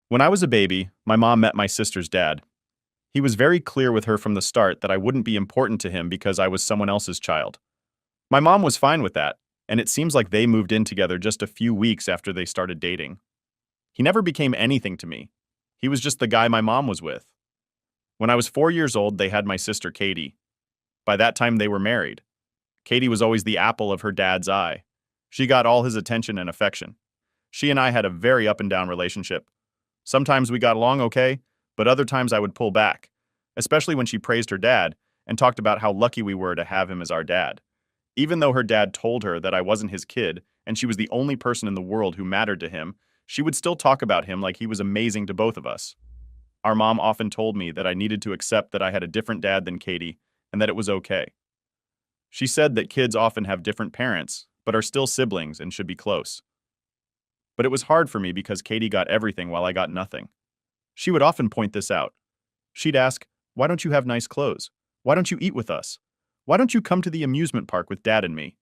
When I was a baby, my mom met my sister's dad. He was very clear with her from the start that I wouldn't be important to him because I was someone else's child. My mom was fine with that, and it seems like they moved in together just a few weeks after they started dating. He never became anything to me. He was just the guy my mom was with. When I was 4 years old, they had my sister Katie. By that time, they were married. Katie was always the apple of her dad's eye. She got all his attention and affection. She and I had a very up and down relationship. Sometimes we got along okay, but other times I would pull back, especially when she praised her dad and talked about how lucky we were to have him as our dad. Even though her dad told her that I wasn't his kid and she was the only person in the world who mattered to him, she would still talk about him like he was amazing to both of us. Our mom often told me that I needed to accept that I had a different dad than Katie and that it was okay. She said that kids often have different parents, but are still siblings and should be close. But it was hard for me because Katie got everything while I got nothing. She would often point this out. She'd ask, "Why don't you have nice clothes? Why don't you eat with us? Why don't you come to the amusement park with Dad and me?"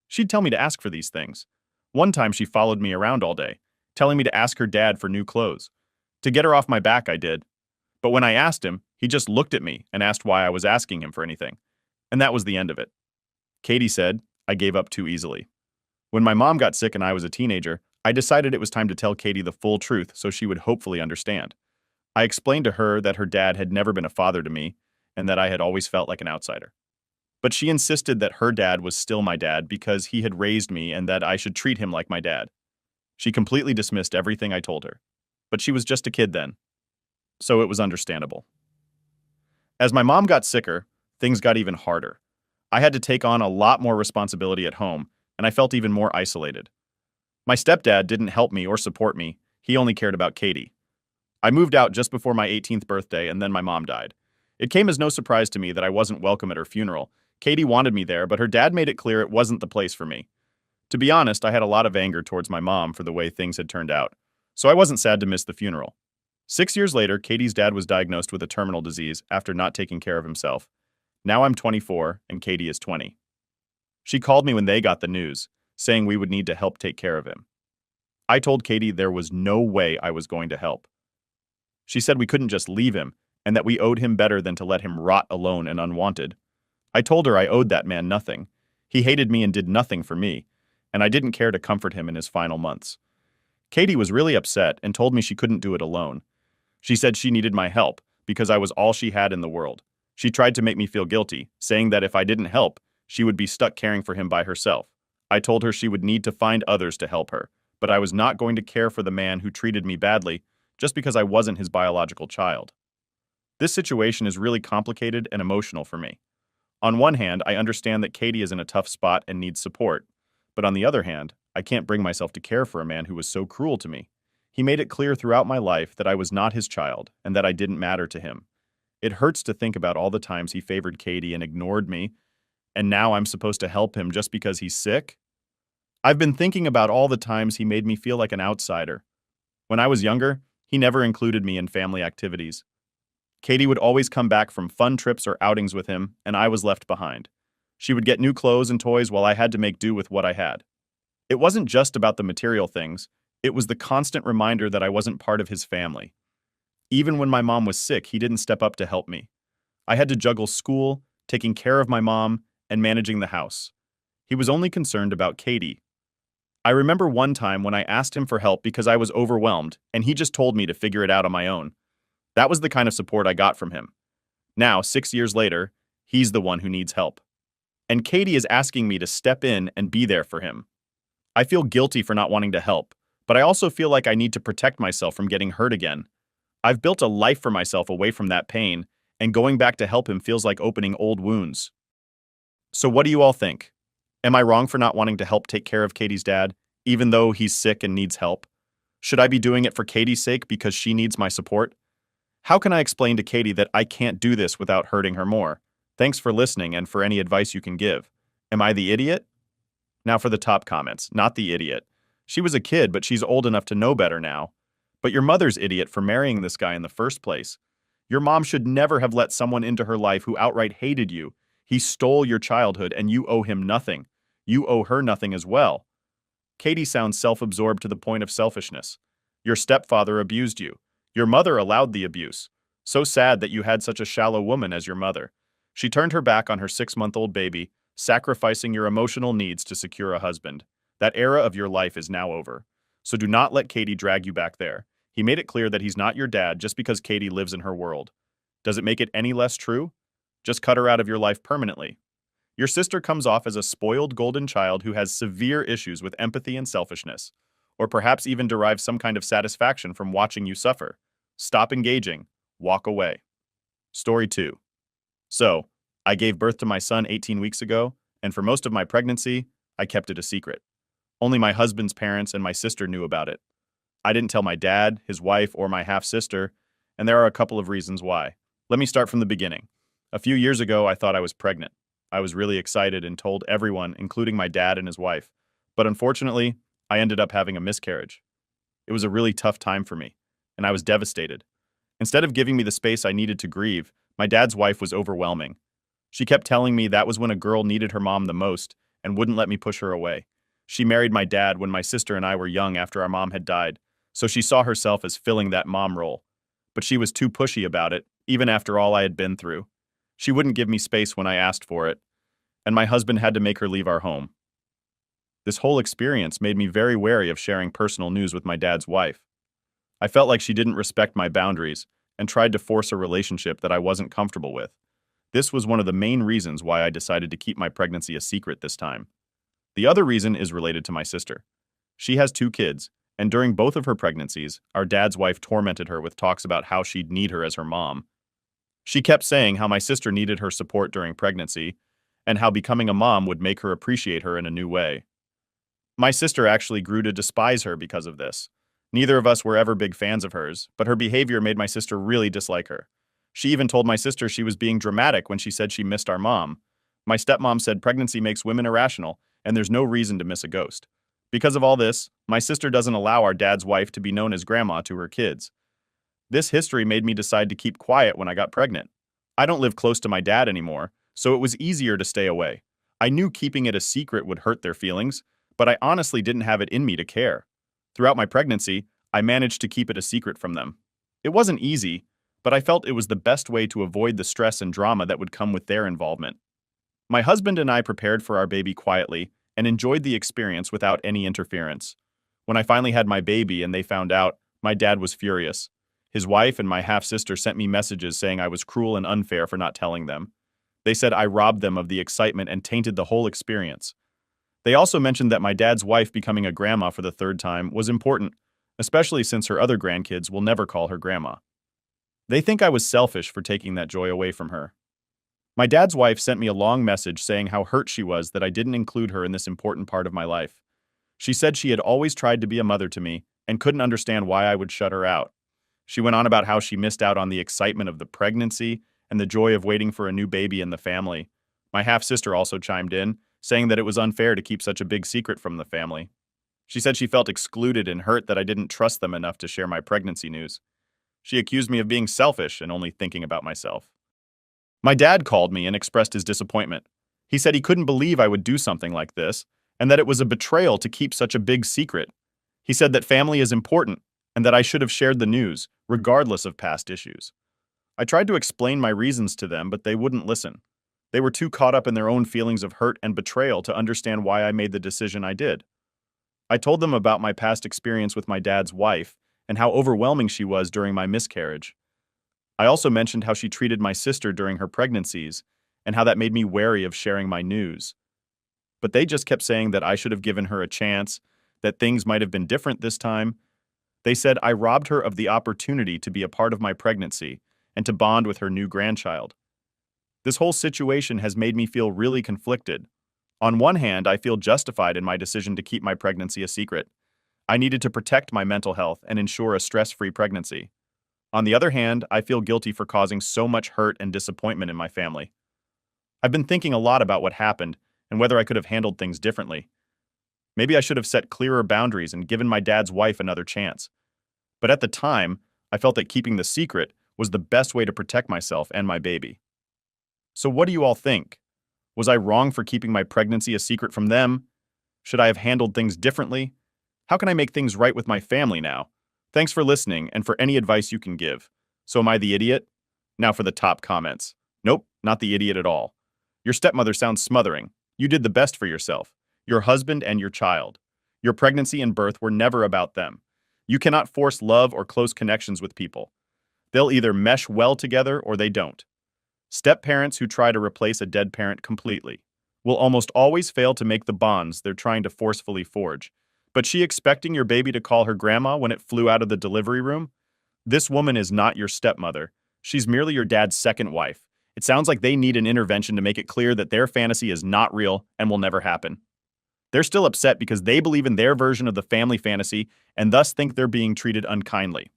She'd tell me to ask for these things. One time she followed me around all day, telling me to ask her dad for new clothes. To get her off my back, I did. But when I asked him, he just looked at me and asked why I was asking him for anything. And that was the end of it. Katie said, I gave up too easily. When my mom got sick and I was a teenager, I decided it was time to tell Katie the full truth so she would hopefully understand. I explained to her that her dad had never been a father to me and that I had always felt like an outsider. But she insisted that her dad was still my dad because he had raised me and that I should treat him like my dad. She completely dismissed everything I told her. But she was just a kid then, so it was understandable. As my mom got sicker, things got even harder. I had to take on a lot more responsibility at home, and I felt even more isolated. My stepdad didn't help me or support me. He only cared about Katie. I moved out just before my 18th birthday, and then my mom died. It came as no surprise to me that I wasn't welcome at her funeral. Katie wanted me there, but her dad made it clear it wasn't the place for me. To be honest, I had a lot of anger towards my mom for the way things had turned out, so I wasn't sad to miss the funeral. 6 years later, Katie's dad was diagnosed with a terminal disease after not taking care of himself. Now I'm 24, and Katie is 20. She called me when they got the news, saying we would need to help take care of him. I told Katie there was no way I was going to help. She said we couldn't just leave him, and that we owed him better than to let him rot alone and unwanted. I told her I owed that man nothing. He hated me and did nothing for me, and I didn't care to comfort him in his final months. Katie was really upset and told me she couldn't do it alone. She said she needed my help because I was all she had in the world. She tried to make me feel guilty, saying that if I didn't help, she would be stuck caring for him by herself. I told her she would need to find others to help her, but I was not going to care for the man who treated me badly just because I wasn't his biological child. This situation is really complicated and emotional for me. On one hand, I understand that Katie is in a tough spot and needs support, but on the other hand, I can't bring myself to care for a man who was so cruel to me. He made it clear throughout my life that I was not his child and that I didn't matter to him. It hurts to think about all the times he favored Katie and ignored me, and now I'm supposed to help him just because he's sick? I've been thinking about all the times he made me feel like an outsider. When I was younger, he never included me in family activities. Katie would always come back from fun trips or outings with him, and I was left behind. She would get new clothes and toys while I had to make do with what I had. It wasn't just about the material things, it was the constant reminder that I wasn't part of his family. Even when my mom was sick, he didn't step up to help me. I had to juggle school, taking care of my mom, and managing the house. He was only concerned about Katie. I remember one time when I asked him for help because I was overwhelmed, and he just told me to figure it out on my own. That was the kind of support I got from him. Now, 6 years later, he's the one who needs help. And Katie is asking me to step in and be there for him. I feel guilty for not wanting to help, but I also feel like I need to protect myself from getting hurt again. I've built a life for myself away from that pain, and going back to help him feels like opening old wounds. So what do you all think? Am I wrong for not wanting to help take care of Katie's dad, even though he's sick and needs help? Should I be doing it for Katie's sake because she needs my support? How can I explain to Katie that I can't do this without hurting her more? Thanks for listening and for any advice you can give. Am I the idiot? Now for the top comments, not the idiot. She was a kid, but she's old enough to know better now. But your mother's idiot for marrying this guy in the first place. Your mom should never have let someone into her life who outright hated you. He stole your childhood and you owe him nothing. You owe her nothing as well. Katie sounds self-absorbed to the point of selfishness. Your stepfather abused you. Your mother allowed the abuse. So sad that you had such a shallow woman as your mother. She turned her back on her 6-month-old baby, sacrificing your emotional needs to secure a husband. That era of your life is now over. So do not let Katie drag you back there. He made it clear that he's not your dad just because Katie lives in her world. Does it make it any less true? Just cut her out of your life permanently. Your sister comes off as a spoiled golden child who has severe issues with empathy and selfishness, or perhaps even derives some kind of satisfaction from watching you suffer. Stop engaging. Walk away. Story 2. So, I gave birth to my son 18 weeks ago, and for most of my pregnancy, I kept it a secret. Only my husband's parents and my sister knew about it. I didn't tell my dad, his wife, or my half-sister, and there are a couple of reasons why. Let me start from the beginning. A few years ago, I thought I was pregnant. I was really excited and told everyone, including my dad and his wife. But unfortunately, I ended up having a miscarriage. It was a really tough time for me, and I was devastated. Instead of giving me the space I needed to grieve, my dad's wife was overwhelming. She kept telling me that was when a girl needed her mom the most and wouldn't let me push her away. She married my dad when my sister and I were young after our mom had died, so she saw herself as filling that mom role. But she was too pushy about it, even after all I had been through. She wouldn't give me space when I asked for it, and my husband had to make her leave our home. This whole experience made me very wary of sharing personal news with my dad's wife. I felt like she didn't respect my boundaries and tried to force a relationship that I wasn't comfortable with. This was one of the main reasons why I decided to keep my pregnancy a secret this time. The other reason is related to my sister. She has 2 kids, and during both of her pregnancies, our dad's wife tormented her with talks about how she'd need her as her mom. She kept saying how my sister needed her support during pregnancy, and how becoming a mom would make her appreciate her in a new way. My sister actually grew to despise her because of this. Neither of us were ever big fans of hers, but her behavior made my sister really dislike her. She even told my sister she was being dramatic when she said she missed our mom. My stepmom said pregnancy makes women irrational, and there's no reason to miss a ghost. Because of all this, my sister doesn't allow our dad's wife to be known as grandma to her kids. This history made me decide to keep quiet when I got pregnant. I don't live close to my dad anymore, so it was easier to stay away. I knew keeping it a secret would hurt their feelings, but I honestly didn't have it in me to care. Throughout my pregnancy, I managed to keep it a secret from them. It wasn't easy, but I felt it was the best way to avoid the stress and drama that would come with their involvement. My husband and I prepared for our baby quietly and enjoyed the experience without any interference. When I finally had my baby and they found out, my dad was furious. His wife and my half-sister sent me messages saying I was cruel and unfair for not telling them. They said I robbed them of the excitement and tainted the whole experience. They also mentioned that my dad's wife becoming a grandma for the 3rd time was important, especially since her other grandkids will never call her grandma. They think I was selfish for taking that joy away from her. My dad's wife sent me a long message saying how hurt she was that I didn't include her in this important part of my life. She said she had always tried to be a mother to me and couldn't understand why I would shut her out. She went on about how she missed out on the excitement of the pregnancy and the joy of waiting for a new baby in the family. My half-sister also chimed in, saying that it was unfair to keep such a big secret from the family. She said she felt excluded and hurt that I didn't trust them enough to share my pregnancy news. She accused me of being selfish and only thinking about myself. My dad called me and expressed his disappointment. He said he couldn't believe I would do something like this, and that it was a betrayal to keep such a big secret. He said that family is important, and that I should have shared the news, regardless of past issues. I tried to explain my reasons to them, but they wouldn't listen. They were too caught up in their own feelings of hurt and betrayal to understand why I made the decision I did. I told them about my past experience with my dad's wife and how overwhelming she was during my miscarriage. I also mentioned how she treated my sister during her pregnancies and how that made me wary of sharing my news. But they just kept saying that I should have given her a chance, that things might have been different this time. They said I robbed her of the opportunity to be a part of my pregnancy and to bond with her new grandchild. This whole situation has made me feel really conflicted. On one hand, I feel justified in my decision to keep my pregnancy a secret. I needed to protect my mental health and ensure a stress-free pregnancy. On the other hand, I feel guilty for causing so much hurt and disappointment in my family. I've been thinking a lot about what happened and whether I could have handled things differently. Maybe I should have set clearer boundaries and given my dad's wife another chance. But at the time, I felt that keeping the secret was the best way to protect myself and my baby. So what do you all think? Was I wrong for keeping my pregnancy a secret from them? Should I have handled things differently? How can I make things right with my family now? Thanks for listening and for any advice you can give. So am I the idiot? Now for the top comments. Nope, not the idiot at all. Your stepmother sounds smothering. You did the best for yourself, your husband and your child. Your pregnancy and birth were never about them. You cannot force love or close connections with people. They'll either mesh well together or they don't. Step-parents who try to replace a dead parent completely will almost always fail to make the bonds they're trying to forcefully forge. But she expecting your baby to call her grandma when it flew out of the delivery room? This woman is not your stepmother. She's merely your dad's second wife. It sounds like they need an intervention to make it clear that their fantasy is not real and will never happen. They're still upset because they believe in their version of the family fantasy and thus think they're being treated unkindly.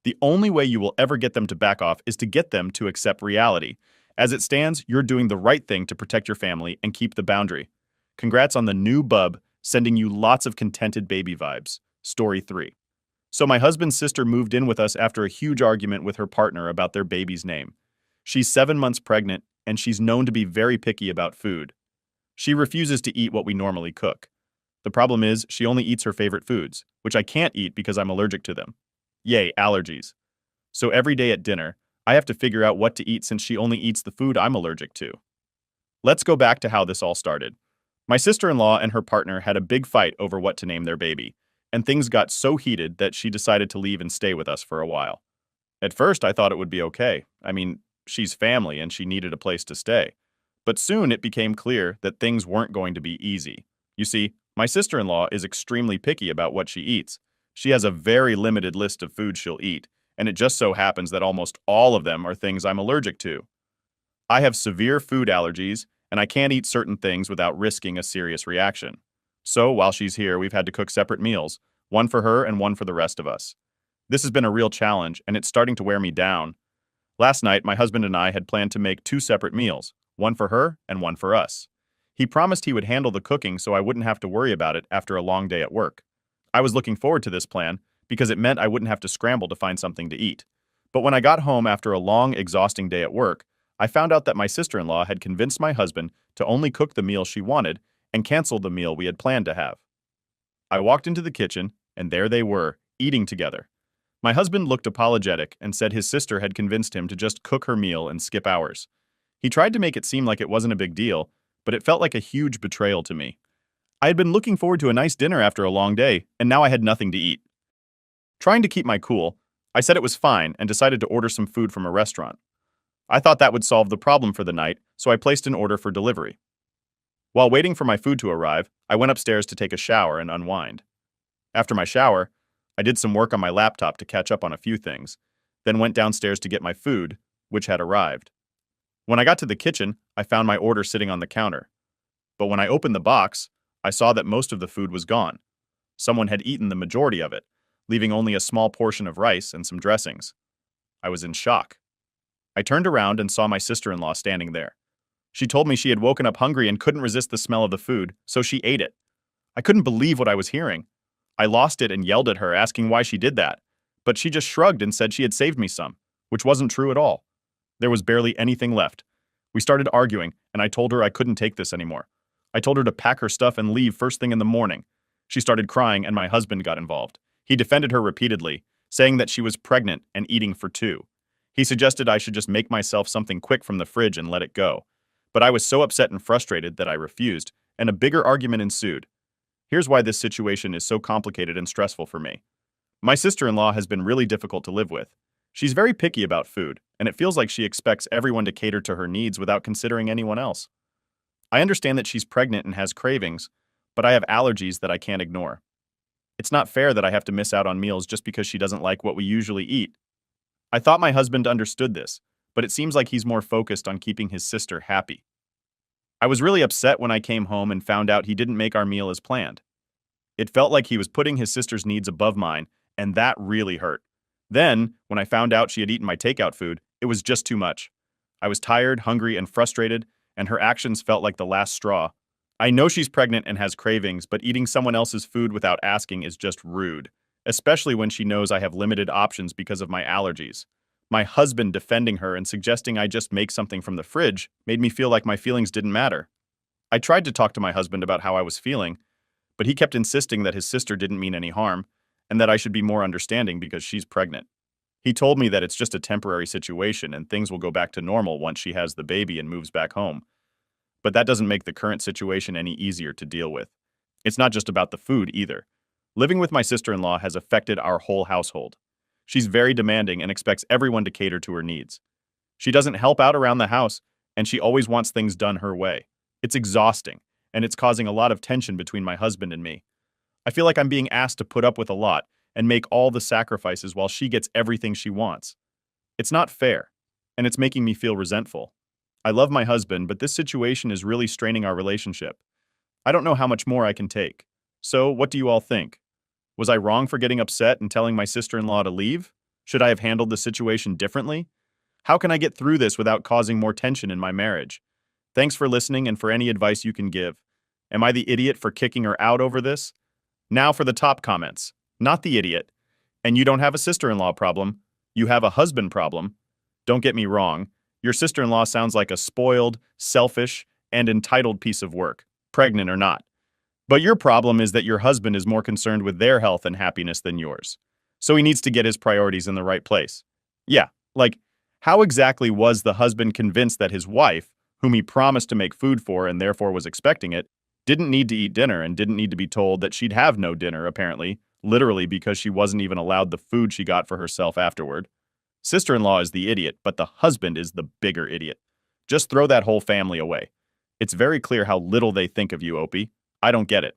The only way you will ever get them to back off is to get them to accept reality. As it stands, you're doing the right thing to protect your family and keep the boundary. Congrats on the new bub, sending you lots of contented baby vibes. Story 3. So my husband's sister moved in with us after a huge argument with her partner about their baby's name. She's 7 months pregnant, and she's known to be very picky about food. She refuses to eat what we normally cook. The problem is, she only eats her favorite foods, which I can't eat because I'm allergic to them. Yay, allergies. So every day at dinner, I have to figure out what to eat since she only eats the food I'm allergic to. Let's go back to how this all started. My sister-in-law and her partner had a big fight over what to name their baby, and things got so heated that she decided to leave and stay with us for a while. At first, I thought it would be okay. I mean, she's family and she needed a place to stay. But soon it became clear that things weren't going to be easy. You see, my sister-in-law is extremely picky about what she eats. She has a very limited list of foods she'll eat, and it just so happens that almost all of them are things I'm allergic to. I have severe food allergies, and I can't eat certain things without risking a serious reaction. So while she's here, we've had to cook separate meals, one for her and one for the rest of us. This has been a real challenge, and it's starting to wear me down. Last night, my husband and I had planned to make 2 separate meals, one for her and one for us. He promised he would handle the cooking so I wouldn't have to worry about it after a long day at work. I was looking forward to this plan because it meant I wouldn't have to scramble to find something to eat. But when I got home after a long, exhausting day at work, I found out that my sister-in-law had convinced my husband to only cook the meal she wanted and cancel the meal we had planned to have. I walked into the kitchen, and there they were, eating together. My husband looked apologetic and said his sister had convinced him to just cook her meal and skip ours. He tried to make it seem like it wasn't a big deal, but it felt like a huge betrayal to me. I had been looking forward to a nice dinner after a long day, and now I had nothing to eat. Trying to keep my cool, I said it was fine and decided to order some food from a restaurant. I thought that would solve the problem for the night, so I placed an order for delivery. While waiting for my food to arrive, I went upstairs to take a shower and unwind. After my shower, I did some work on my laptop to catch up on a few things, then went downstairs to get my food, which had arrived. When I got to the kitchen, I found my order sitting on the counter. But when I opened the box, I saw that most of the food was gone. Someone had eaten the majority of it, leaving only a small portion of rice and some dressings. I was in shock. I turned around and saw my sister-in-law standing there. She told me she had woken up hungry and couldn't resist the smell of the food, so she ate it. I couldn't believe what I was hearing. I lost it and yelled at her, asking why she did that. But she just shrugged and said she had saved me some, which wasn't true at all. There was barely anything left. We started arguing, and I told her I couldn't take this anymore. I told her to pack her stuff and leave first thing in the morning. She started crying, and my husband got involved. He defended her repeatedly, saying that she was pregnant and eating for 2. He suggested I should just make myself something quick from the fridge and let it go. But I was so upset and frustrated that I refused, and a bigger argument ensued. Here's why this situation is so complicated and stressful for me. My sister-in-law has been really difficult to live with. She's very picky about food, and it feels like she expects everyone to cater to her needs without considering anyone else. I understand that she's pregnant and has cravings, but I have allergies that I can't ignore. It's not fair that I have to miss out on meals just because she doesn't like what we usually eat. I thought my husband understood this, but it seems like he's more focused on keeping his sister happy. I was really upset when I came home and found out he didn't make our meal as planned. It felt like he was putting his sister's needs above mine, and that really hurt. Then, when I found out she had eaten my takeout food, it was just too much. I was tired, hungry, and frustrated, and her actions felt like the last straw. I know she's pregnant and has cravings, but eating someone else's food without asking is just rude, especially when she knows I have limited options because of my allergies. My husband defending her and suggesting I just make something from the fridge made me feel like my feelings didn't matter. I tried to talk to my husband about how I was feeling, but he kept insisting that his sister didn't mean any harm, and that I should be more understanding because she's pregnant. He told me that it's just a temporary situation and things will go back to normal once she has the baby and moves back home. But that doesn't make the current situation any easier to deal with. It's not just about the food either. Living with my sister-in-law has affected our whole household. She's very demanding and expects everyone to cater to her needs. She doesn't help out around the house, and she always wants things done her way. It's exhausting, and it's causing a lot of tension between my husband and me. I feel like I'm being asked to put up with a lot and make all the sacrifices while she gets everything she wants. It's not fair, and it's making me feel resentful. I love my husband, but this situation is really straining our relationship. I don't know how much more I can take. So, what do you all think? Was I wrong for getting upset and telling my sister-in-law to leave? Should I have handled the situation differently? How can I get through this without causing more tension in my marriage? Thanks for listening and for any advice you can give. Am I the idiot for kicking her out over this? Now for the top comments. Not the idiot. And you don't have a sister-in-law problem. You have a husband problem. Don't get me wrong. Your sister-in-law sounds like a spoiled, selfish, and entitled piece of work, pregnant or not. But your problem is that your husband is more concerned with their health and happiness than yours. So he needs to get his priorities in the right place. Yeah, like, how exactly was the husband convinced that his wife, whom he promised to make food for and therefore was expecting it, didn't need to eat dinner and didn't need to be told that she'd have no dinner, apparently, literally because she wasn't even allowed the food she got for herself afterward? Sister-in-law is the idiot, but the husband is the bigger idiot. Just throw that whole family away. It's very clear how little they think of you, Opie. I don't get it.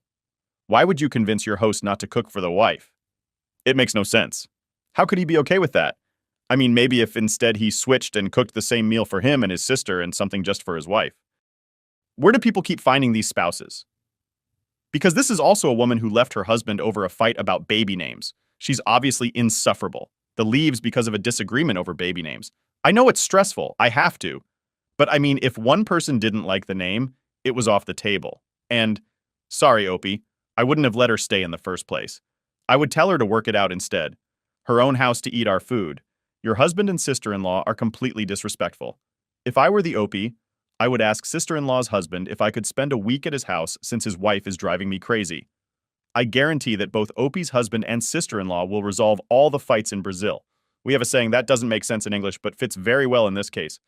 Why would you convince your host not to cook for the wife? It makes no sense. How could he be okay with that? I mean, maybe if instead he switched and cooked the same meal for him and his sister and something just for his wife. Where do people keep finding these spouses? Because this is also a woman who left her husband over a fight about baby names. She's obviously insufferable. The leaves because of a disagreement over baby names. I know it's stressful. I have to. But I mean, if one person didn't like the name, it was off the table. And, sorry, Opie, I wouldn't have let her stay in the first place. I would tell her to work it out instead. Her own house to eat our food. Your husband and sister-in-law are completely disrespectful. If I were the Opie, I would ask sister-in-law's husband if I could spend a week at his house since his wife is driving me crazy. I guarantee that both Opie's husband and sister-in-law will resolve all the fights in Brazil. We have a saying that doesn't make sense in English but fits very well in this case.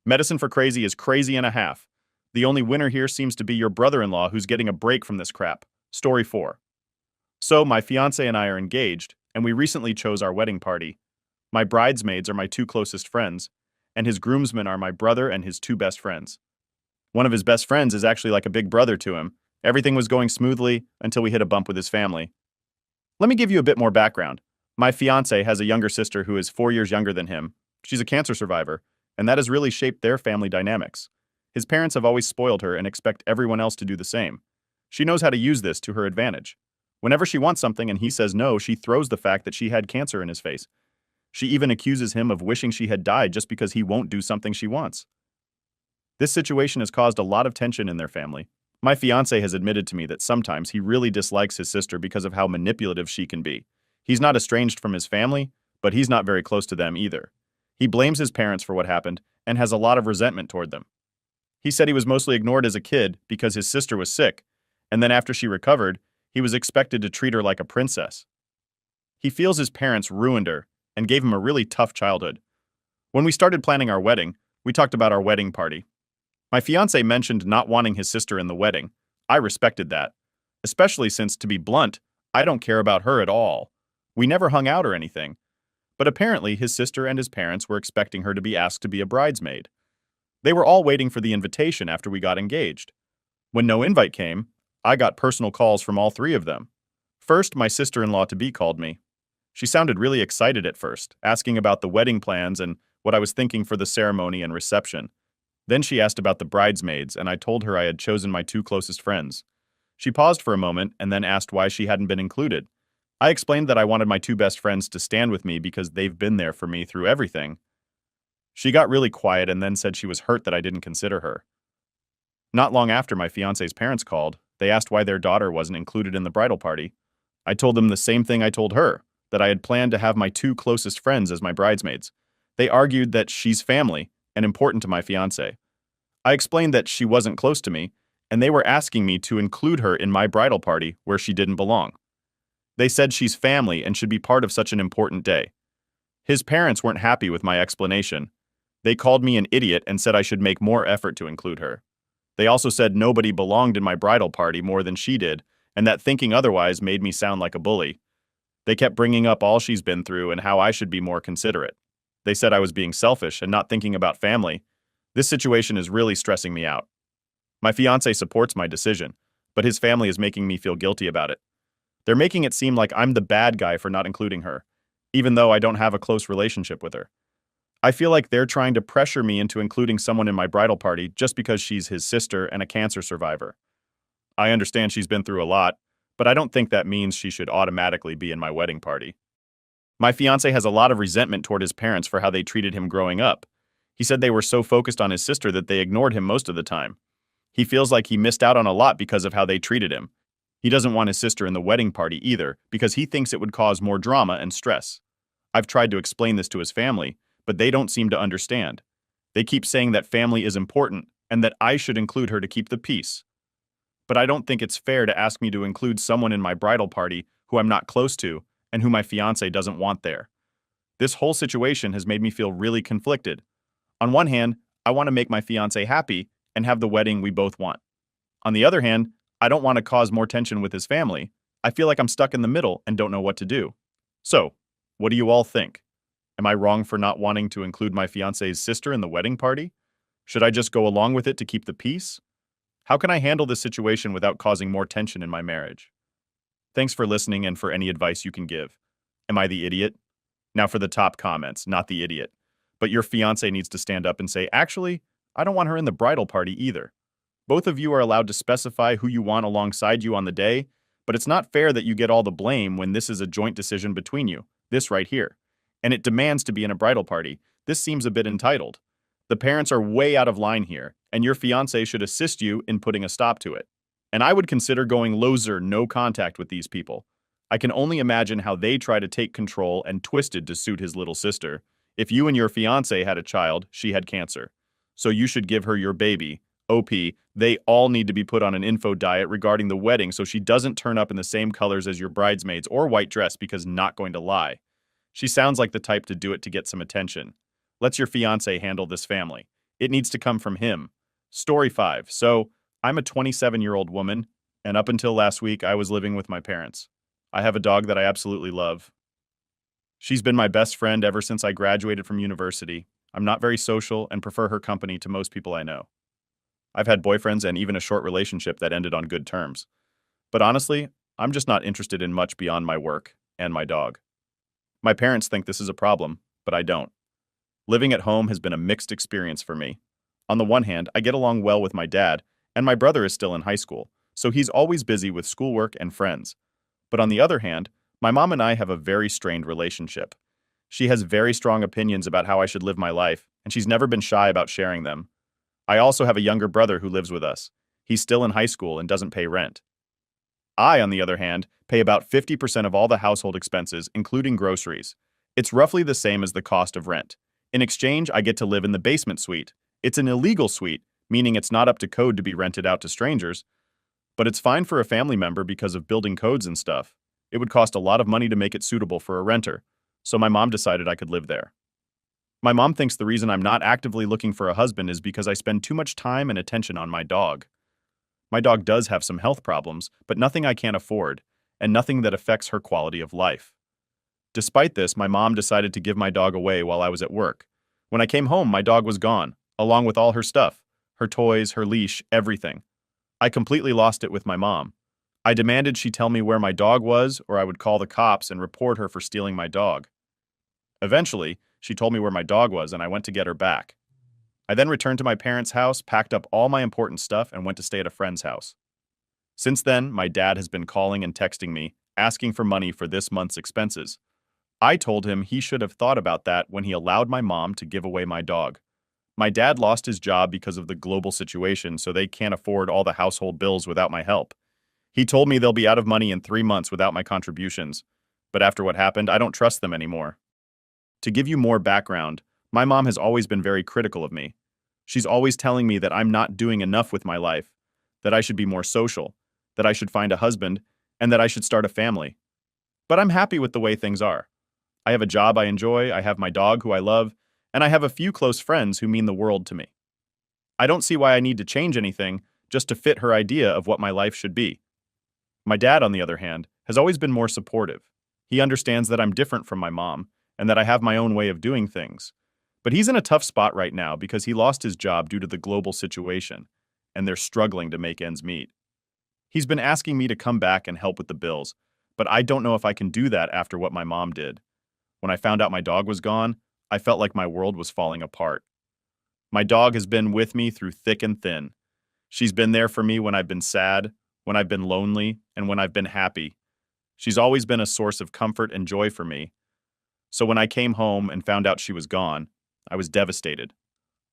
Medicine for crazy is crazy and a half. The only winner here seems to be your brother-in-law who's getting a break from this crap. Story 4. So, my fiancé and I are engaged, and we recently chose our wedding party. My bridesmaids are my 2 closest friends, and his groomsmen are my brother and his 2 best friends. One of his best friends is actually like a big brother to him. Everything was going smoothly until we hit a bump with his family. Let me give you a bit more background. My fiancé has a younger sister who is 4 years younger than him. She's a cancer survivor, and that has really shaped their family dynamics. His parents have always spoiled her and expect everyone else to do the same. She knows how to use this to her advantage. Whenever she wants something and he says no, she throws the fact that she had cancer in his face. She even accuses him of wishing she had died just because he won't do something she wants. This situation has caused a lot of tension in their family. My fiancé has admitted to me that sometimes he really dislikes his sister because of how manipulative she can be. He's not estranged from his family, but he's not very close to them either. He blames his parents for what happened and has a lot of resentment toward them. He said he was mostly ignored as a kid because his sister was sick, and then after she recovered, he was expected to treat her like a princess. He feels his parents ruined her and gave him a really tough childhood. When we started planning our wedding, we talked about our wedding party. My fiancé mentioned not wanting his sister in the wedding. I respected that, especially since, to be blunt, I don't care about her at all. We never hung out or anything. But apparently his sister and his parents were expecting her to be asked to be a bridesmaid. They were all waiting for the invitation after we got engaged. When no invite came, I got personal calls from all 3 of them. First, my sister-in-law-to-be called me. She sounded really excited at first, asking about the wedding plans and what I was thinking for the ceremony and reception. Then she asked about the bridesmaids, and I told her I had chosen my 2 closest friends. She paused for a moment and then asked why she hadn't been included. I explained that I wanted my 2 best friends to stand with me because they've been there for me through everything. She got really quiet and then said she was hurt that I didn't consider her. Not long after my fiancé's parents called, they asked why their daughter wasn't included in the bridal party. I told them the same thing I told her, that I had planned to have my 2 closest friends as my bridesmaids. They argued that she's family and important to my fiancé. I explained that she wasn't close to me, and they were asking me to include her in my bridal party where she didn't belong. They said she's family and should be part of such an important day. His parents weren't happy with my explanation. They called me an idiot and said I should make more effort to include her. They also said nobody belonged in my bridal party more than she did, and that thinking otherwise made me sound like a bully. They kept bringing up all she's been through and how I should be more considerate. They said I was being selfish and not thinking about family. This situation is really stressing me out. My fiancé supports my decision, but his family is making me feel guilty about it. They're making it seem like I'm the bad guy for not including her, even though I don't have a close relationship with her. I feel like they're trying to pressure me into including someone in my bridal party just because she's his sister and a cancer survivor. I understand she's been through a lot, but I don't think that means she should automatically be in my wedding party. My fiancé has a lot of resentment toward his parents for how they treated him growing up. He said they were so focused on his sister that they ignored him most of the time. He feels like he missed out on a lot because of how they treated him. He doesn't want his sister in the wedding party either because he thinks it would cause more drama and stress. I've tried to explain this to his family, but they don't seem to understand. They keep saying that family is important and that I should include her to keep the peace. But I don't think it's fair to ask me to include someone in my bridal party who I'm not close to and who my fiancé doesn't want there. This whole situation has made me feel really conflicted. On one hand, I want to make my fiancé happy and have the wedding we both want. On the other hand, I don't want to cause more tension with his family. I feel like I'm stuck in the middle and don't know what to do. So, what do you all think? Am I wrong for not wanting to include my fiancé's sister in the wedding party? Should I just go along with it to keep the peace? How can I handle this situation without causing more tension in my marriage? Thanks for listening and for any advice you can give. Am I the idiot? Now for the top comments, not the idiot. But your fiancé needs to stand up and say, actually, I don't want her in the bridal party either. Both of you are allowed to specify who you want alongside you on the day, but it's not fair that you get all the blame when this is a joint decision between you, this right here. And it demands to be in a bridal party. This seems a bit entitled. The parents are way out of line here, and your fiancé should assist you in putting a stop to it. And I would consider going loser, no contact with these people. I can only imagine how they try to take control and twist it to suit his little sister. If you and your fiancé had a child, she had cancer. So you should give her your baby. OP, they all need to be put on an info diet regarding the wedding so she doesn't turn up in the same colors as your bridesmaids or white dress because not going to lie. She sounds like the type to do it to get some attention. Let your fiancé handle this family. It needs to come from him. Story 5. So, I'm a 27-year-old woman, and up until last week, I was living with my parents. I have a dog that I absolutely love. She's been my best friend ever since I graduated from university. I'm not very social and prefer her company to most people I know. I've had boyfriends and even a short relationship that ended on good terms. But honestly, I'm just not interested in much beyond my work and my dog. My parents think this is a problem, but I don't. Living at home has been a mixed experience for me. On the one hand, I get along well with my dad, and my brother is still in high school, so he's always busy with schoolwork and friends. But on the other hand, my mom and I have a very strained relationship. She has very strong opinions about how I should live my life, and she's never been shy about sharing them. I also have a younger brother who lives with us. He's still in high school and doesn't pay rent. I, on the other hand, pay about 50% of all the household expenses, including groceries. It's roughly the same as the cost of rent. In exchange, I get to live in the basement suite. It's an illegal suite, meaning it's not up to code to be rented out to strangers, but it's fine for a family member because of building codes and stuff. It would cost a lot of money to make it suitable for a renter, so my mom decided I could live there. My mom thinks the reason I'm not actively looking for a husband is because I spend too much time and attention on my dog. My dog does have some health problems, but nothing I can't afford, and nothing that affects her quality of life. Despite this, my mom decided to give my dog away while I was at work. When I came home, my dog was gone, along with all her stuff, her toys, her leash, everything. I completely lost it with my mom. I demanded she tell me where my dog was, or I would call the cops and report her for stealing my dog. Eventually, she told me where my dog was, and I went to get her back. I then returned to my parents' house, packed up all my important stuff, and went to stay at a friend's house. Since then, my dad has been calling and texting me, asking for money for this month's expenses. I told him he should have thought about that when he allowed my mom to give away my dog. My dad lost his job because of the global situation, so they can't afford all the household bills without my help. He told me they'll be out of money in 3 months without my contributions, but after what happened, I don't trust them anymore. To give you more background, my mom has always been very critical of me. She's always telling me that I'm not doing enough with my life, that I should be more social, that I should find a husband, and that I should start a family. But I'm happy with the way things are. I have a job I enjoy, I have my dog who I love, and I have a few close friends who mean the world to me. I don't see why I need to change anything just to fit her idea of what my life should be. My dad, on the other hand, has always been more supportive. He understands that I'm different from my mom and that I have my own way of doing things. But he's in a tough spot right now because he lost his job due to the global situation, and they're struggling to make ends meet. He's been asking me to come back and help with the bills, but I don't know if I can do that after what my mom did. When I found out my dog was gone, I felt like my world was falling apart. My dog has been with me through thick and thin. She's been there for me when I've been sad, when I've been lonely, and when I've been happy. She's always been a source of comfort and joy for me. So when I came home and found out she was gone, I was devastated.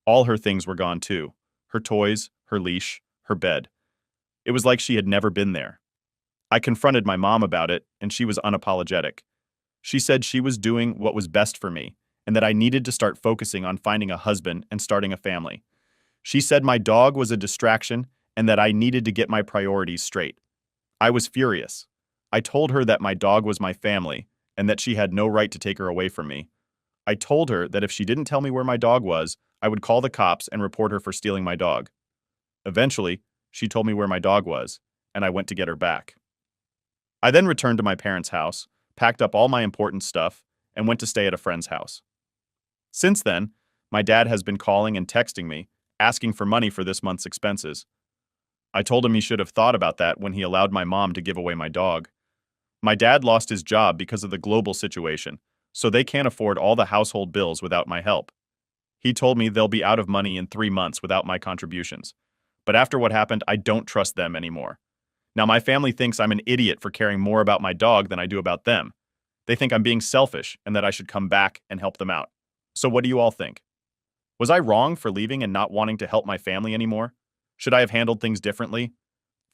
All her things were gone too. Her toys, her leash, her bed. It was like she had never been there. I confronted my mom about it, and she was unapologetic. She said she was doing what was best for me, and that I needed to start focusing on finding a husband and starting a family. She said my dog was a distraction and that I needed to get my priorities straight. I was furious. I told her that my dog was my family and that she had no right to take her away from me. I told her that if she didn't tell me where my dog was, I would call the cops and report her for stealing my dog. Eventually, she told me where my dog was, and I went to get her back. I then returned to my parents' house, packed up all my important stuff, and went to stay at a friend's house. Since then, my dad has been calling and texting me, asking for money for this month's expenses. I told him he should have thought about that when he allowed my mom to give away my dog. My dad lost his job because of the global situation, so they can't afford all the household bills without my help. He told me they'll be out of money in 3 months without my contributions. But after what happened, I don't trust them anymore. Now my family thinks I'm an idiot for caring more about my dog than I do about them. They think I'm being selfish and that I should come back and help them out. So what do you all think? Was I wrong for leaving and not wanting to help my family anymore? Should I have handled things differently?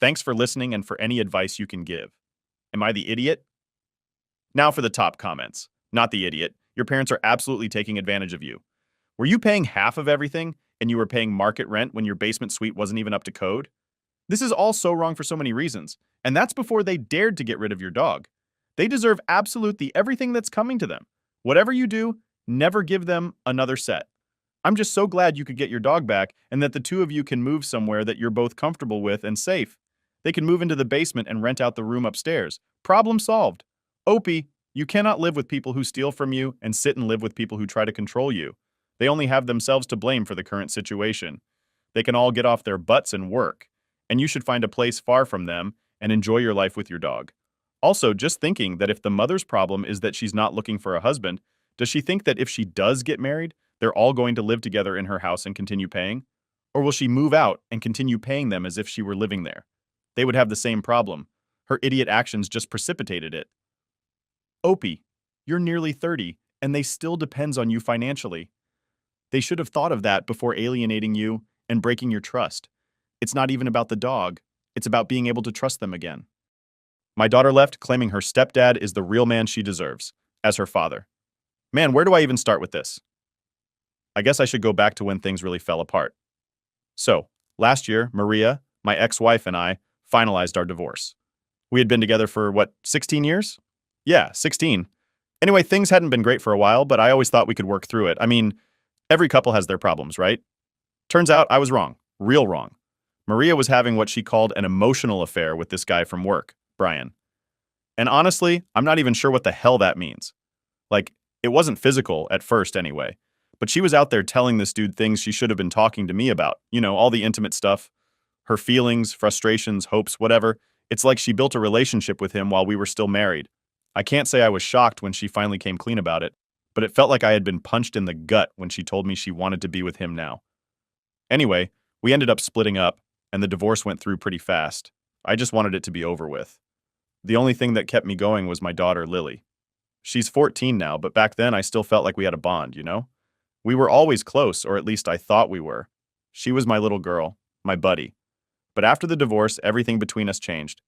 Thanks for listening and for any advice you can give. Am I the idiot? Now for the top comments. Not the idiot. Your parents are absolutely taking advantage of you. Were you paying half of everything and you were paying market rent when your basement suite wasn't even up to code? This is all so wrong for so many reasons, and that's before they dared to get rid of your dog. They deserve absolutely everything that's coming to them. Whatever you do, never give them another set. I'm just so glad you could get your dog back and that the two of you can move somewhere that you're both comfortable with and safe. They can move into the basement and rent out the room upstairs. Problem solved. Opie, you cannot live with people who steal from you and sit and live with people who try to control you. They only have themselves to blame for the current situation. They can all get off their butts and work, and you should find a place far from them and enjoy your life with your dog. Also, just thinking that if the mother's problem is that she's not looking for a husband, does she think that if she does get married, they're all going to live together in her house and continue paying? Or will she move out and continue paying them as if she were living there? They would have the same problem. Her idiot actions just precipitated it. Opie, you're nearly 30, and they still depends on you financially. They should have thought of that before alienating you and breaking your trust. It's not even about the dog. It's about being able to trust them again. My daughter left claiming her stepdad is the real man she deserves, as her father. Man, where do I even start with this? I guess I should go back to when things really fell apart. So, last year, Maria, my ex-wife, and I finalized our divorce. We had been together for, 16 years? Yeah, 16. Anyway, things hadn't been great for a while, but I always thought we could work through it. I mean, every couple has their problems, right? Turns out I was wrong. Real wrong. Maria was having what she called an emotional affair with this guy from work, Brian. And honestly, I'm not even sure what the hell that means. Like, it wasn't physical at first anyway. But she was out there telling this dude things she should have been talking to me about. You know, all the intimate stuff. Her feelings, frustrations, hopes, whatever. It's like she built a relationship with him while we were still married. I can't say I was shocked when she finally came clean about it, but it felt like I had been punched in the gut when she told me she wanted to be with him now. Anyway, we ended up splitting up, and the divorce went through pretty fast. I just wanted it to be over with. The only thing that kept me going was my daughter, Lily. She's 14 now, but back then I still felt like we had a bond, you know? We were always close, or at least I thought we were. She was my little girl, my buddy. But after the divorce, everything between us changed.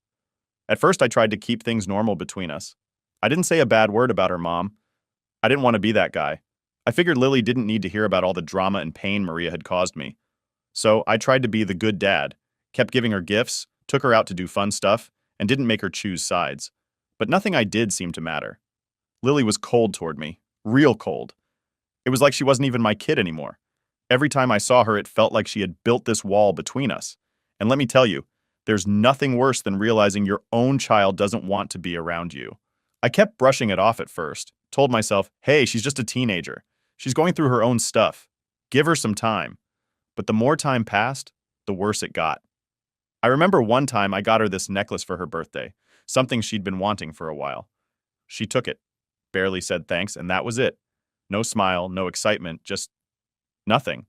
At first, I tried to keep things normal between us. I didn't say a bad word about her mom. I didn't want to be that guy. I figured Lily didn't need to hear about all the drama and pain Maria had caused me. So I tried to be the good dad, kept giving her gifts, took her out to do fun stuff, and didn't make her choose sides. But nothing I did seemed to matter. Lily was cold toward me, real cold. It was like she wasn't even my kid anymore. Every time I saw her, it felt like she had built this wall between us. And let me tell you, there's nothing worse than realizing your own child doesn't want to be around you. I kept brushing it off at first, told myself, hey, she's just a teenager. She's going through her own stuff. Give her some time. But the more time passed, the worse it got. I remember one time I got her this necklace for her birthday, something she'd been wanting for a while. She took it, barely said thanks, and that was it. No smile, no excitement, just nothing.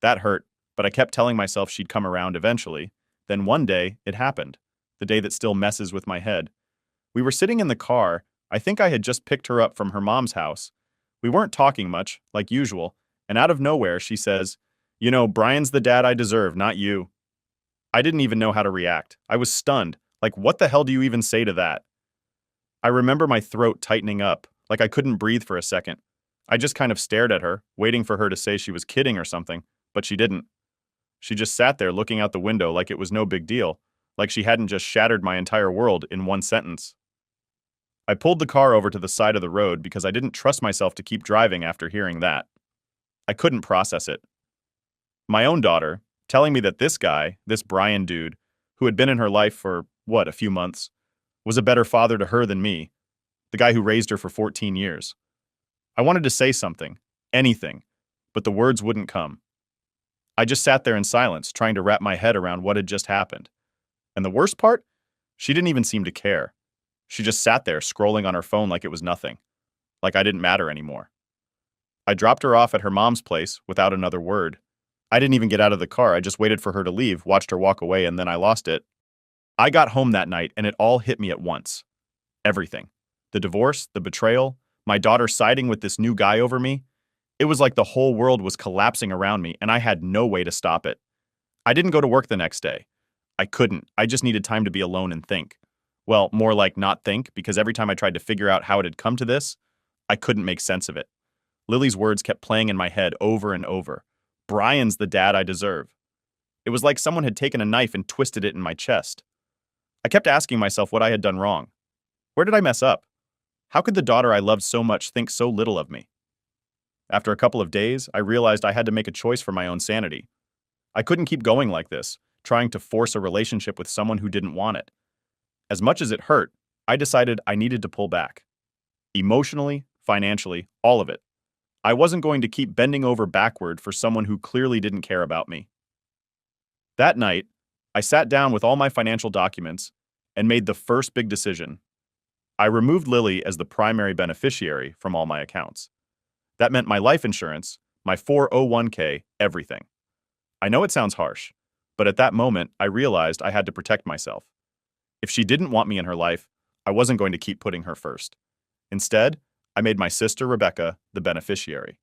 That hurt, but I kept telling myself she'd come around eventually. Then one day, it happened. The day that still messes with my head. We were sitting in the car. I think I had just picked her up from her mom's house. We weren't talking much, like usual, and out of nowhere, she says, you know, Brian's the dad I deserve, not you. I didn't even know how to react. I was stunned. Like, what the hell do you even say to that? I remember my throat tightening up, like I couldn't breathe for a second. I just kind of stared at her, waiting for her to say she was kidding or something, but she didn't. She just sat there looking out the window like it was no big deal, like she hadn't just shattered my entire world in one sentence. I pulled the car over to the side of the road because I didn't trust myself to keep driving after hearing that. I couldn't process it. My own daughter, telling me that this guy, this Brian dude, who had been in her life for, a few months, was a better father to her than me, the guy who raised her for 14 years. I wanted to say something, anything, but the words wouldn't come. I just sat there in silence, trying to wrap my head around what had just happened. And the worst part? She didn't even seem to care. She just sat there, scrolling on her phone like it was nothing, like I didn't matter anymore. I dropped her off at her mom's place without another word. I didn't even get out of the car. I just waited for her to leave, watched her walk away, and then I lost it. I got home that night, and it all hit me at once. Everything. The divorce, the betrayal, my daughter siding with this new guy over me. It was like the whole world was collapsing around me, and I had no way to stop it. I didn't go to work the next day. I couldn't. I just needed time to be alone and think. Well, more like not think, because every time I tried to figure out how it had come to this, I couldn't make sense of it. Lily's words kept playing in my head over and over. Brian's the dad I deserve. It was like someone had taken a knife and twisted it in my chest. I kept asking myself what I had done wrong. Where did I mess up? How could the daughter I loved so much think so little of me? After a couple of days, I realized I had to make a choice for my own sanity. I couldn't keep going like this, trying to force a relationship with someone who didn't want it. As much as it hurt, I decided I needed to pull back. Emotionally, financially, all of it. I wasn't going to keep bending over backward for someone who clearly didn't care about me. That night, I sat down with all my financial documents and made the first big decision. I removed Lily as the primary beneficiary from all my accounts. That meant my life insurance, my 401k, everything. I know it sounds harsh, but at that moment, I realized I had to protect myself. If she didn't want me in her life, I wasn't going to keep putting her first. Instead, I made my sister Rebecca the beneficiary.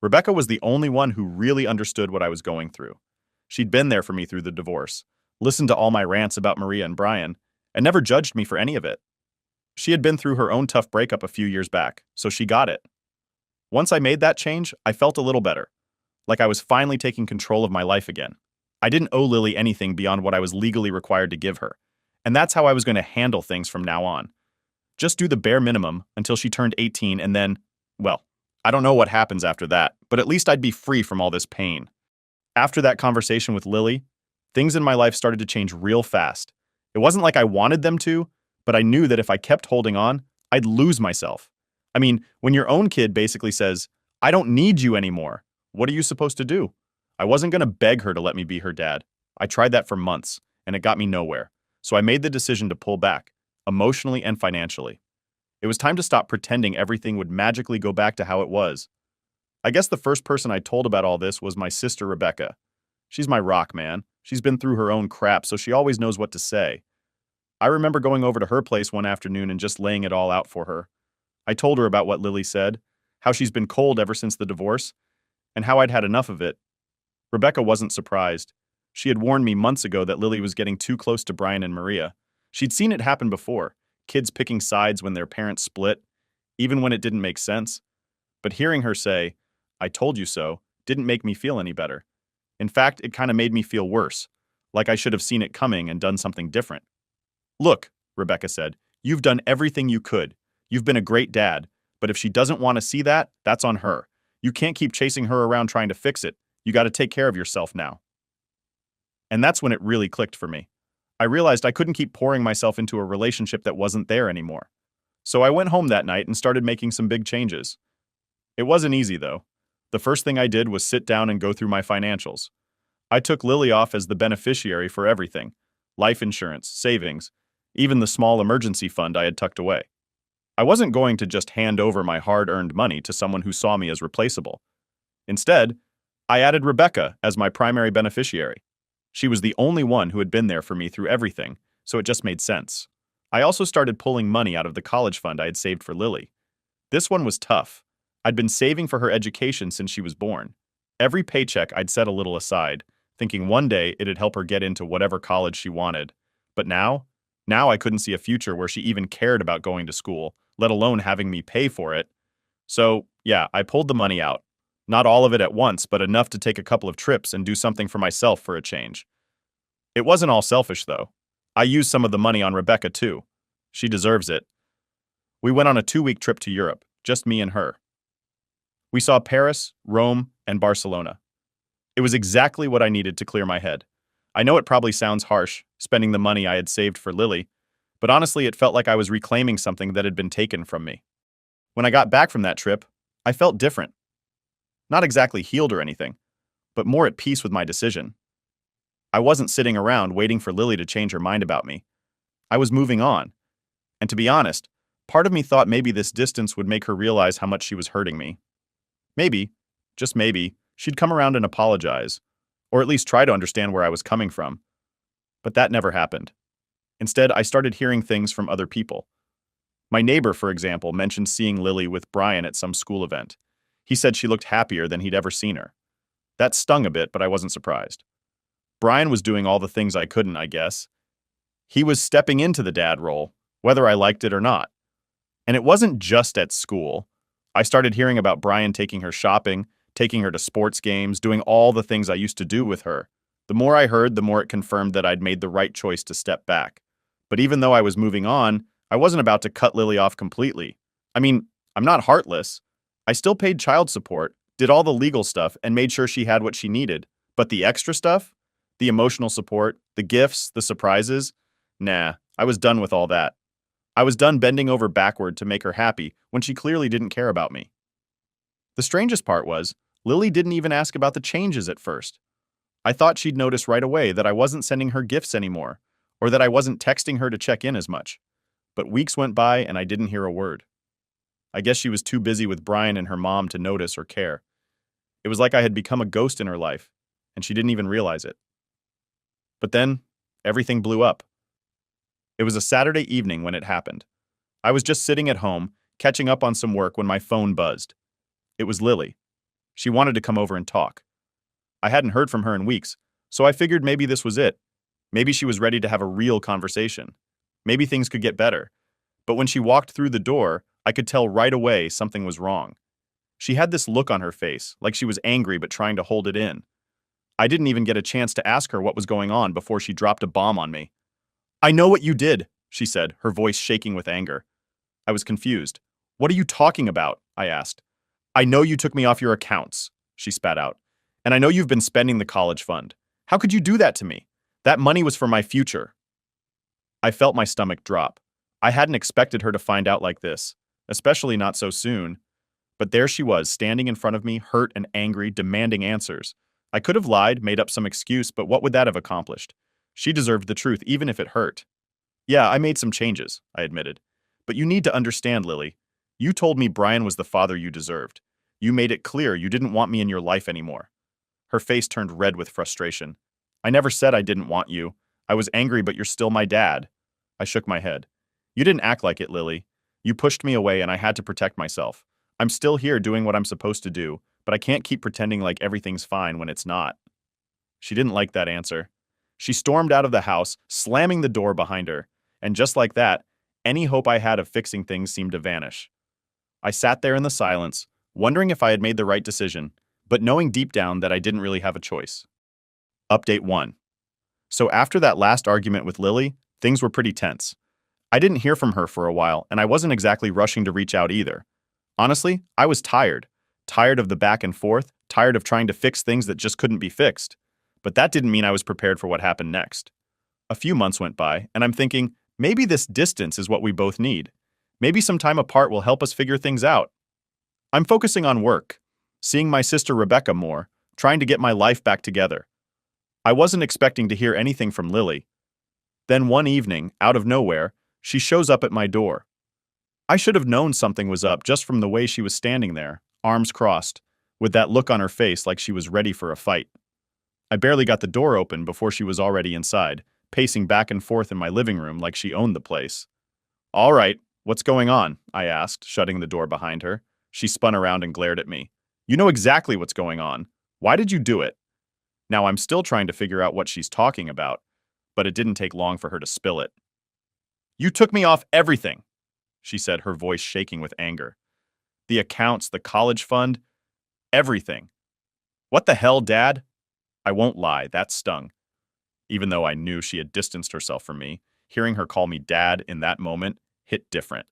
Rebecca was the only one who really understood what I was going through. She'd been there for me through the divorce, listened to all my rants about Maria and Brian, and never judged me for any of it. She had been through her own tough breakup a few years back, so she got it. Once I made that change, I felt a little better, like I was finally taking control of my life again. I didn't owe Lily anything beyond what I was legally required to give her, and that's how I was going to handle things from now on. Just do the bare minimum until she turned 18 and then, well, I don't know what happens after that, but at least I'd be free from all this pain. After that conversation with Lily, things in my life started to change real fast. It wasn't like I wanted them to, but I knew that if I kept holding on, I'd lose myself. I mean, when your own kid basically says, I don't need you anymore, what are you supposed to do? I wasn't going to beg her to let me be her dad. I tried that for months, and it got me nowhere. So I made the decision to pull back, emotionally and financially. It was time to stop pretending everything would magically go back to how it was. I guess the first person I told about all this was my sister Rebecca. She's my rock, man. She's been through her own crap, so she always knows what to say. I remember going over to her place one afternoon and just laying it all out for her. I told her about what Lily said, how she's been cold ever since the divorce, and how I'd had enough of it. Rebecca wasn't surprised. She had warned me months ago that Lily was getting too close to Brian and Maria. She'd seen it happen before, kids picking sides when their parents split, even when it didn't make sense. But hearing her say, I told you so, didn't make me feel any better. In fact, it kind of made me feel worse, like I should have seen it coming and done something different. Look, Rebecca said, You've done everything you could. You've been a great dad. But if she doesn't want to see that, that's on her. You can't keep chasing her around trying to fix it. You got to take care of yourself now." And that's when it really clicked for me. I realized I couldn't keep pouring myself into a relationship that wasn't there anymore. So I went home that night and started making some big changes. It wasn't easy, though. The first thing I did was sit down and go through my financials. I took Lily off as the beneficiary for everything: life insurance, savings, even the small emergency fund I had tucked away. I wasn't going to just hand over my hard-earned money to someone who saw me as replaceable. Instead, I added Rebecca as my primary beneficiary. She was the only one who had been there for me through everything, so it just made sense. I also started pulling money out of the college fund I had saved for Lily. This one was tough. I'd been saving for her education since she was born. Every paycheck I'd set a little aside, thinking one day it'd help her get into whatever college she wanted. But now I couldn't see a future where she even cared about going to school, let alone having me pay for it. So, yeah, I pulled the money out. Not all of it at once, but enough to take a couple of trips and do something for myself for a change. It wasn't all selfish, though. I used some of the money on Rebecca, too. She deserves it. We went on a 2-week trip to Europe, just me and her. We saw Paris, Rome, and Barcelona. It was exactly what I needed to clear my head. I know it probably sounds harsh, spending the money I had saved for Lily, but honestly it felt like I was reclaiming something that had been taken from me. When I got back from that trip, I felt different. Not exactly healed or anything, but more at peace with my decision. I wasn't sitting around waiting for Lily to change her mind about me. I was moving on. And to be honest, part of me thought maybe this distance would make her realize how much she was hurting me. Maybe, just maybe, she'd come around and apologize, or at least try to understand where I was coming from. But that never happened. Instead, I started hearing things from other people. My neighbor, for example, mentioned seeing Lily with Brian at some school event. He said she looked happier than he'd ever seen her. That stung a bit, but I wasn't surprised. Brian was doing all the things I couldn't, I guess. He was stepping into the dad role, whether I liked it or not. And it wasn't just at school. I started hearing about Brian taking her shopping, taking her to sports games, doing all the things I used to do with her. The more I heard, the more it confirmed that I'd made the right choice to step back. But even though I was moving on, I wasn't about to cut Lily off completely. I mean, I'm not heartless. I still paid child support, did all the legal stuff, and made sure she had what she needed. But the extra stuff? The emotional support, the gifts, the surprises? Nah, I was done with all that. I was done bending over backward to make her happy when she clearly didn't care about me. The strangest part was, Lily didn't even ask about the changes at first. I thought she'd notice right away that I wasn't sending her gifts anymore, or that I wasn't texting her to check in as much. But weeks went by and I didn't hear a word. I guess she was too busy with Brian and her mom to notice or care. It was like I had become a ghost in her life, and she didn't even realize it. But then, everything blew up. It was a Saturday evening when it happened. I was just sitting at home, catching up on some work when my phone buzzed. It was Lily. She wanted to come over and talk. I hadn't heard from her in weeks, so I figured maybe this was it. Maybe she was ready to have a real conversation. Maybe things could get better. But when she walked through the door, I could tell right away something was wrong. She had this look on her face, like she was angry but trying to hold it in. I didn't even get a chance to ask her what was going on before she dropped a bomb on me. "I know what you did," she said, her voice shaking with anger. I was confused. "What are you talking about?" I asked. "I know you took me off your accounts," she spat out. "And I know you've been spending the college fund. How could you do that to me? That money was for my future." I felt my stomach drop. I hadn't expected her to find out like this, especially not so soon. But there she was, standing in front of me, hurt and angry, demanding answers. I could have lied, made up some excuse, but what would that have accomplished? She deserved the truth, even if it hurt. "Yeah, I made some changes," I admitted. "But you need to understand, Lily. You told me Brian was the father you deserved. You made it clear you didn't want me in your life anymore." Her face turned red with frustration. "I never said I didn't want you. I was angry, but you're still my dad." I shook my head. "You didn't act like it, Lily. You pushed me away and I had to protect myself. I'm still here doing what I'm supposed to do, but I can't keep pretending like everything's fine when it's not." She didn't like that answer. She stormed out of the house, slamming the door behind her. And just like that, any hope I had of fixing things seemed to vanish. I sat there in the silence, wondering if I had made the right decision, but knowing deep down that I didn't really have a choice. Update 1. So after that last argument with Lily, things were pretty tense. I didn't hear from her for a while, and I wasn't exactly rushing to reach out either. Honestly, I was tired. Tired of the back and forth, tired of trying to fix things that just couldn't be fixed. But that didn't mean I was prepared for what happened next. A few months went by, and I'm thinking, maybe this distance is what we both need. Maybe some time apart will help us figure things out. I'm focusing on work, seeing my sister Rebecca more, trying to get my life back together. I wasn't expecting to hear anything from Lily. Then one evening, out of nowhere, she shows up at my door. I should have known something was up just from the way she was standing there, arms crossed, with that look on her face like she was ready for a fight. I barely got the door open before she was already inside, pacing back and forth in my living room like she owned the place. "All right, what's going on?" I asked, shutting the door behind her. She spun around and glared at me. "You know exactly what's going on. Why did you do it?" Now I'm still trying to figure out what she's talking about, but it didn't take long for her to spill it. "You took me off everything," she said, her voice shaking with anger. "The accounts, the college fund, everything." "What the hell, Dad?" I won't lie, that stung. Even though I knew she had distanced herself from me, hearing her call me Dad in that moment hit different.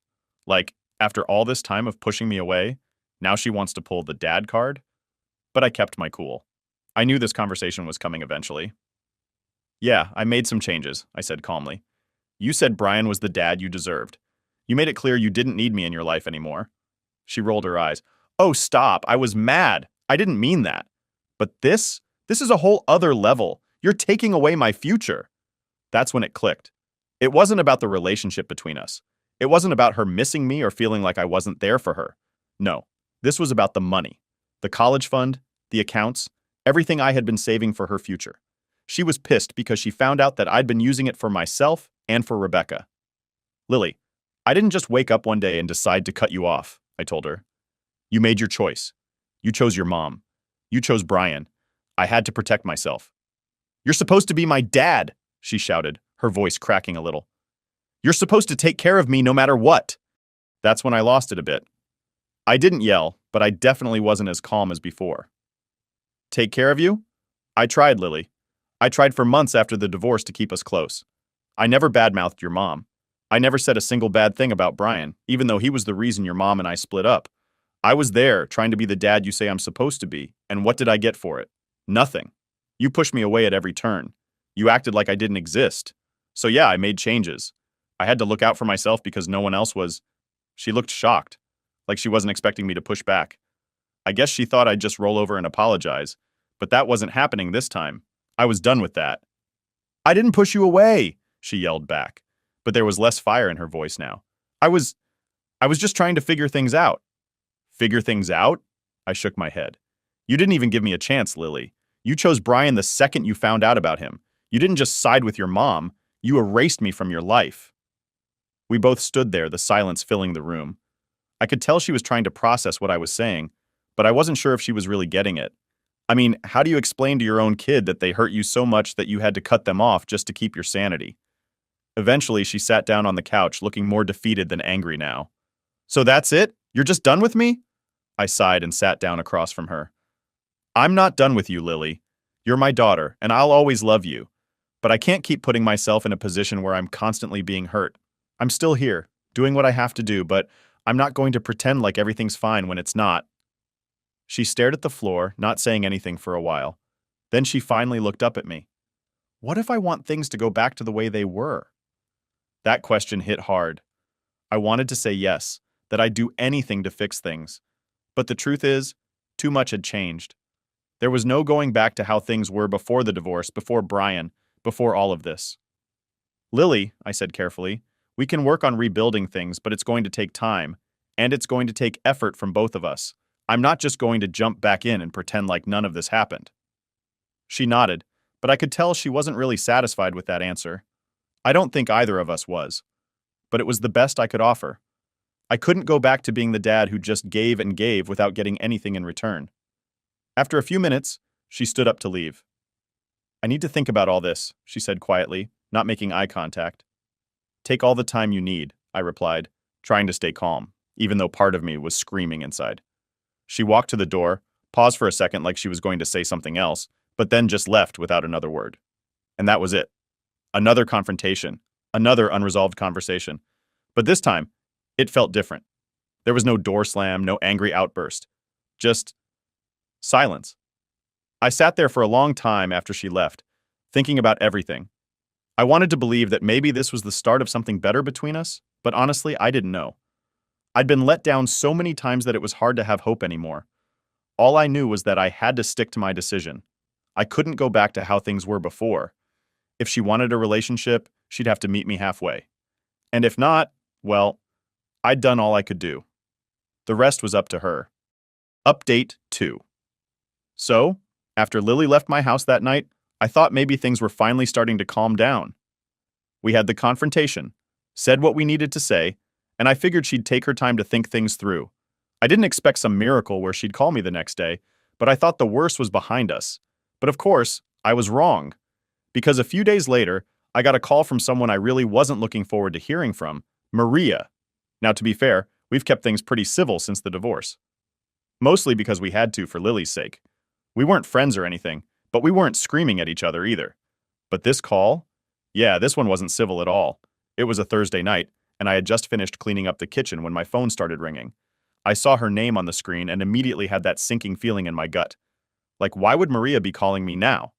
Like, after all this time of pushing me away, now she wants to pull the dad card? But I kept my cool. I knew this conversation was coming eventually. "Yeah, I made some changes," I said calmly. "You said Brian was the dad you deserved. You made it clear you didn't need me in your life anymore." She rolled her eyes. "Oh, stop. I was mad. I didn't mean that. But this is a whole other level. You're taking away my future." That's when it clicked. It wasn't about the relationship between us. It wasn't about her missing me or feeling like I wasn't there for her. No, this was about the money, the college fund, the accounts, everything I had been saving for her future. She was pissed because she found out that I'd been using it for myself and for Rebecca. "Lily, I didn't just wake up one day and decide to cut you off," I told her. "You made your choice. You chose your mom. You chose Brian. I had to protect myself." "You're supposed to be my dad," she shouted, her voice cracking a little. "You're supposed to take care of me no matter what." That's when I lost it a bit. I didn't yell, but I definitely wasn't as calm as before. "Take care of you?" "I tried, Lily. I tried for months after the divorce to keep us close. I never badmouthed your mom. I never said a single bad thing about Brian, even though he was the reason your mom and I split up. I was there, trying to be the dad you say I'm supposed to be, and what did I get for it? Nothing. You pushed me away at every turn. You acted like I didn't exist. So yeah, I made changes. I had to look out for myself because no one else was." She looked shocked, like she wasn't expecting me to push back. I guess she thought I'd just roll over and apologize, but that wasn't happening this time. I was done with that. "I didn't push you away," she yelled back, but there was less fire in her voice now. I was just trying to figure things out." "Figure things out?" I shook my head. "You didn't even give me a chance, Lily. You chose Brian the second you found out about him. You didn't just side with your mom. You erased me from your life." We both stood there, the silence filling the room. I could tell she was trying to process what I was saying, but I wasn't sure if she was really getting it. I mean, how do you explain to your own kid that they hurt you so much that you had to cut them off just to keep your sanity? Eventually, she sat down on the couch, looking more defeated than angry now. "So that's it? You're just done with me?" I sighed and sat down across from her. "I'm not done with you, Lily. You're my daughter, and I'll always love you. But I can't keep putting myself in a position where I'm constantly being hurt. I'm still here, doing what I have to do, but I'm not going to pretend like everything's fine when it's not." She stared at the floor, not saying anything for a while. Then she finally looked up at me. "What if I want things to go back to the way they were?" That question hit hard. I wanted to say yes, that I'd do anything to fix things. But the truth is, too much had changed. There was no going back to how things were before the divorce, before Brian, before all of this. "Lily," I said carefully, "we can work on rebuilding things, but it's going to take time, and it's going to take effort from both of us. I'm not just going to jump back in and pretend like none of this happened." She nodded, but I could tell she wasn't really satisfied with that answer. I don't think either of us was. But it was the best I could offer. I couldn't go back to being the dad who just gave and gave without getting anything in return. After a few minutes, she stood up to leave. "I need to think about all this," she said quietly, not making eye contact. "Take all the time you need," I replied, trying to stay calm, even though part of me was screaming inside. She walked to the door, paused for a second like she was going to say something else, but then just left without another word. And that was it. Another confrontation. Another unresolved conversation. But this time, it felt different. There was no door slam, no angry outburst. Just silence. I sat there for a long time after she left, thinking about everything. I wanted to believe that maybe this was the start of something better between us, but honestly, I didn't know. I'd been let down so many times that it was hard to have hope anymore. All I knew was that I had to stick to my decision. I couldn't go back to how things were before. If she wanted a relationship, she'd have to meet me halfway. And if not, well, I'd done all I could do. The rest was up to her. Update 2. So, after Lily left my house that night, I thought maybe things were finally starting to calm down. We had the confrontation, said what we needed to say, and I figured she'd take her time to think things through. I didn't expect some miracle where she'd call me the next day, but I thought the worst was behind us. But of course, I was wrong. Because a few days later, I got a call from someone I really wasn't looking forward to hearing from, Maria. Now, to be fair, we've kept things pretty civil since the divorce. Mostly because we had to for Lily's sake. We weren't friends or anything, but we weren't screaming at each other either. But this call? Yeah, this one wasn't civil at all. It was a Thursday night, and I had just finished cleaning up the kitchen when my phone started ringing. I saw her name on the screen and immediately had that sinking feeling in my gut. Like, why would Maria be calling me now?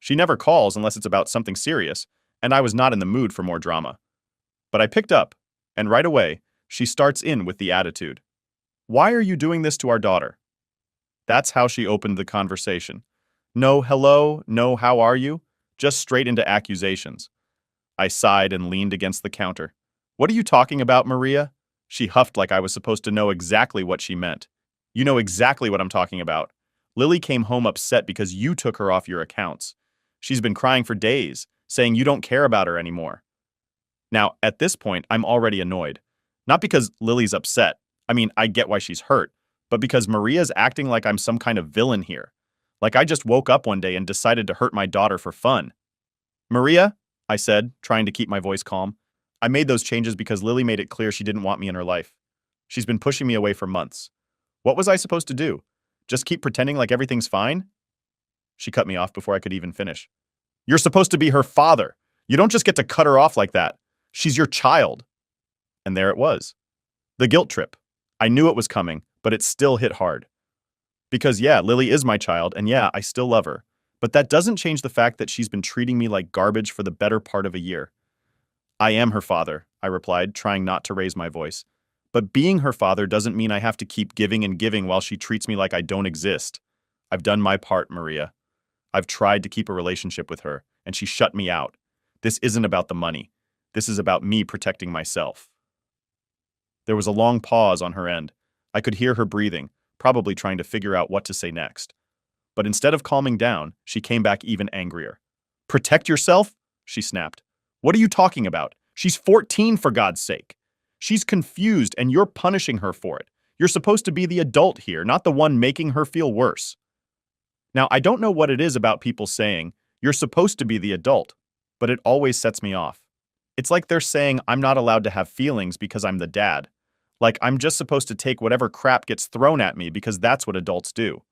She never calls unless it's about something serious, and I was not in the mood for more drama. But I picked up, and right away, she starts in with the attitude. Why are you doing this to our daughter? That's how she opened the conversation. No hello, no how are you, just straight into accusations. I sighed and leaned against the counter. What are you talking about, Maria? She huffed like I was supposed to know exactly what she meant. You know exactly what I'm talking about. Lily came home upset because you took her off your accounts. She's been crying for days, saying you don't care about her anymore. Now, at this point, I'm already annoyed. Not because Lily's upset. I mean, I get why she's hurt, but because Maria's acting like I'm some kind of villain here. Like I just woke up one day and decided to hurt my daughter for fun. Maria, I said, trying to keep my voice calm, I made those changes because Lily made it clear she didn't want me in her life. She's been pushing me away for months. What was I supposed to do? Just keep pretending like everything's fine? She cut me off before I could even finish. You're supposed to be her father. You don't just get to cut her off like that. She's your child. And there it was. The guilt trip. I knew it was coming, but it still hit hard. Because yeah, Lily is my child, and yeah, I still love her. But that doesn't change the fact that she's been treating me like garbage for the better part of a year. I am her father, I replied, trying not to raise my voice. But being her father doesn't mean I have to keep giving and giving while she treats me like I don't exist. I've done my part, Maria. I've tried to keep a relationship with her, and she shut me out. This isn't about the money. This is about me protecting myself. There was a long pause on her end. I could hear her breathing, probably trying to figure out what to say next. But instead of calming down, she came back even angrier. Protect yourself? She snapped. What are you talking about? She's 14, for God's sake. She's confused, and you're punishing her for it. You're supposed to be the adult here, not the one making her feel worse. Now, I don't know what it is about people saying, you're supposed to be the adult, but it always sets me off. It's like they're saying I'm not allowed to have feelings because I'm the dad. Like I'm just supposed to take whatever crap gets thrown at me because that's what adults do.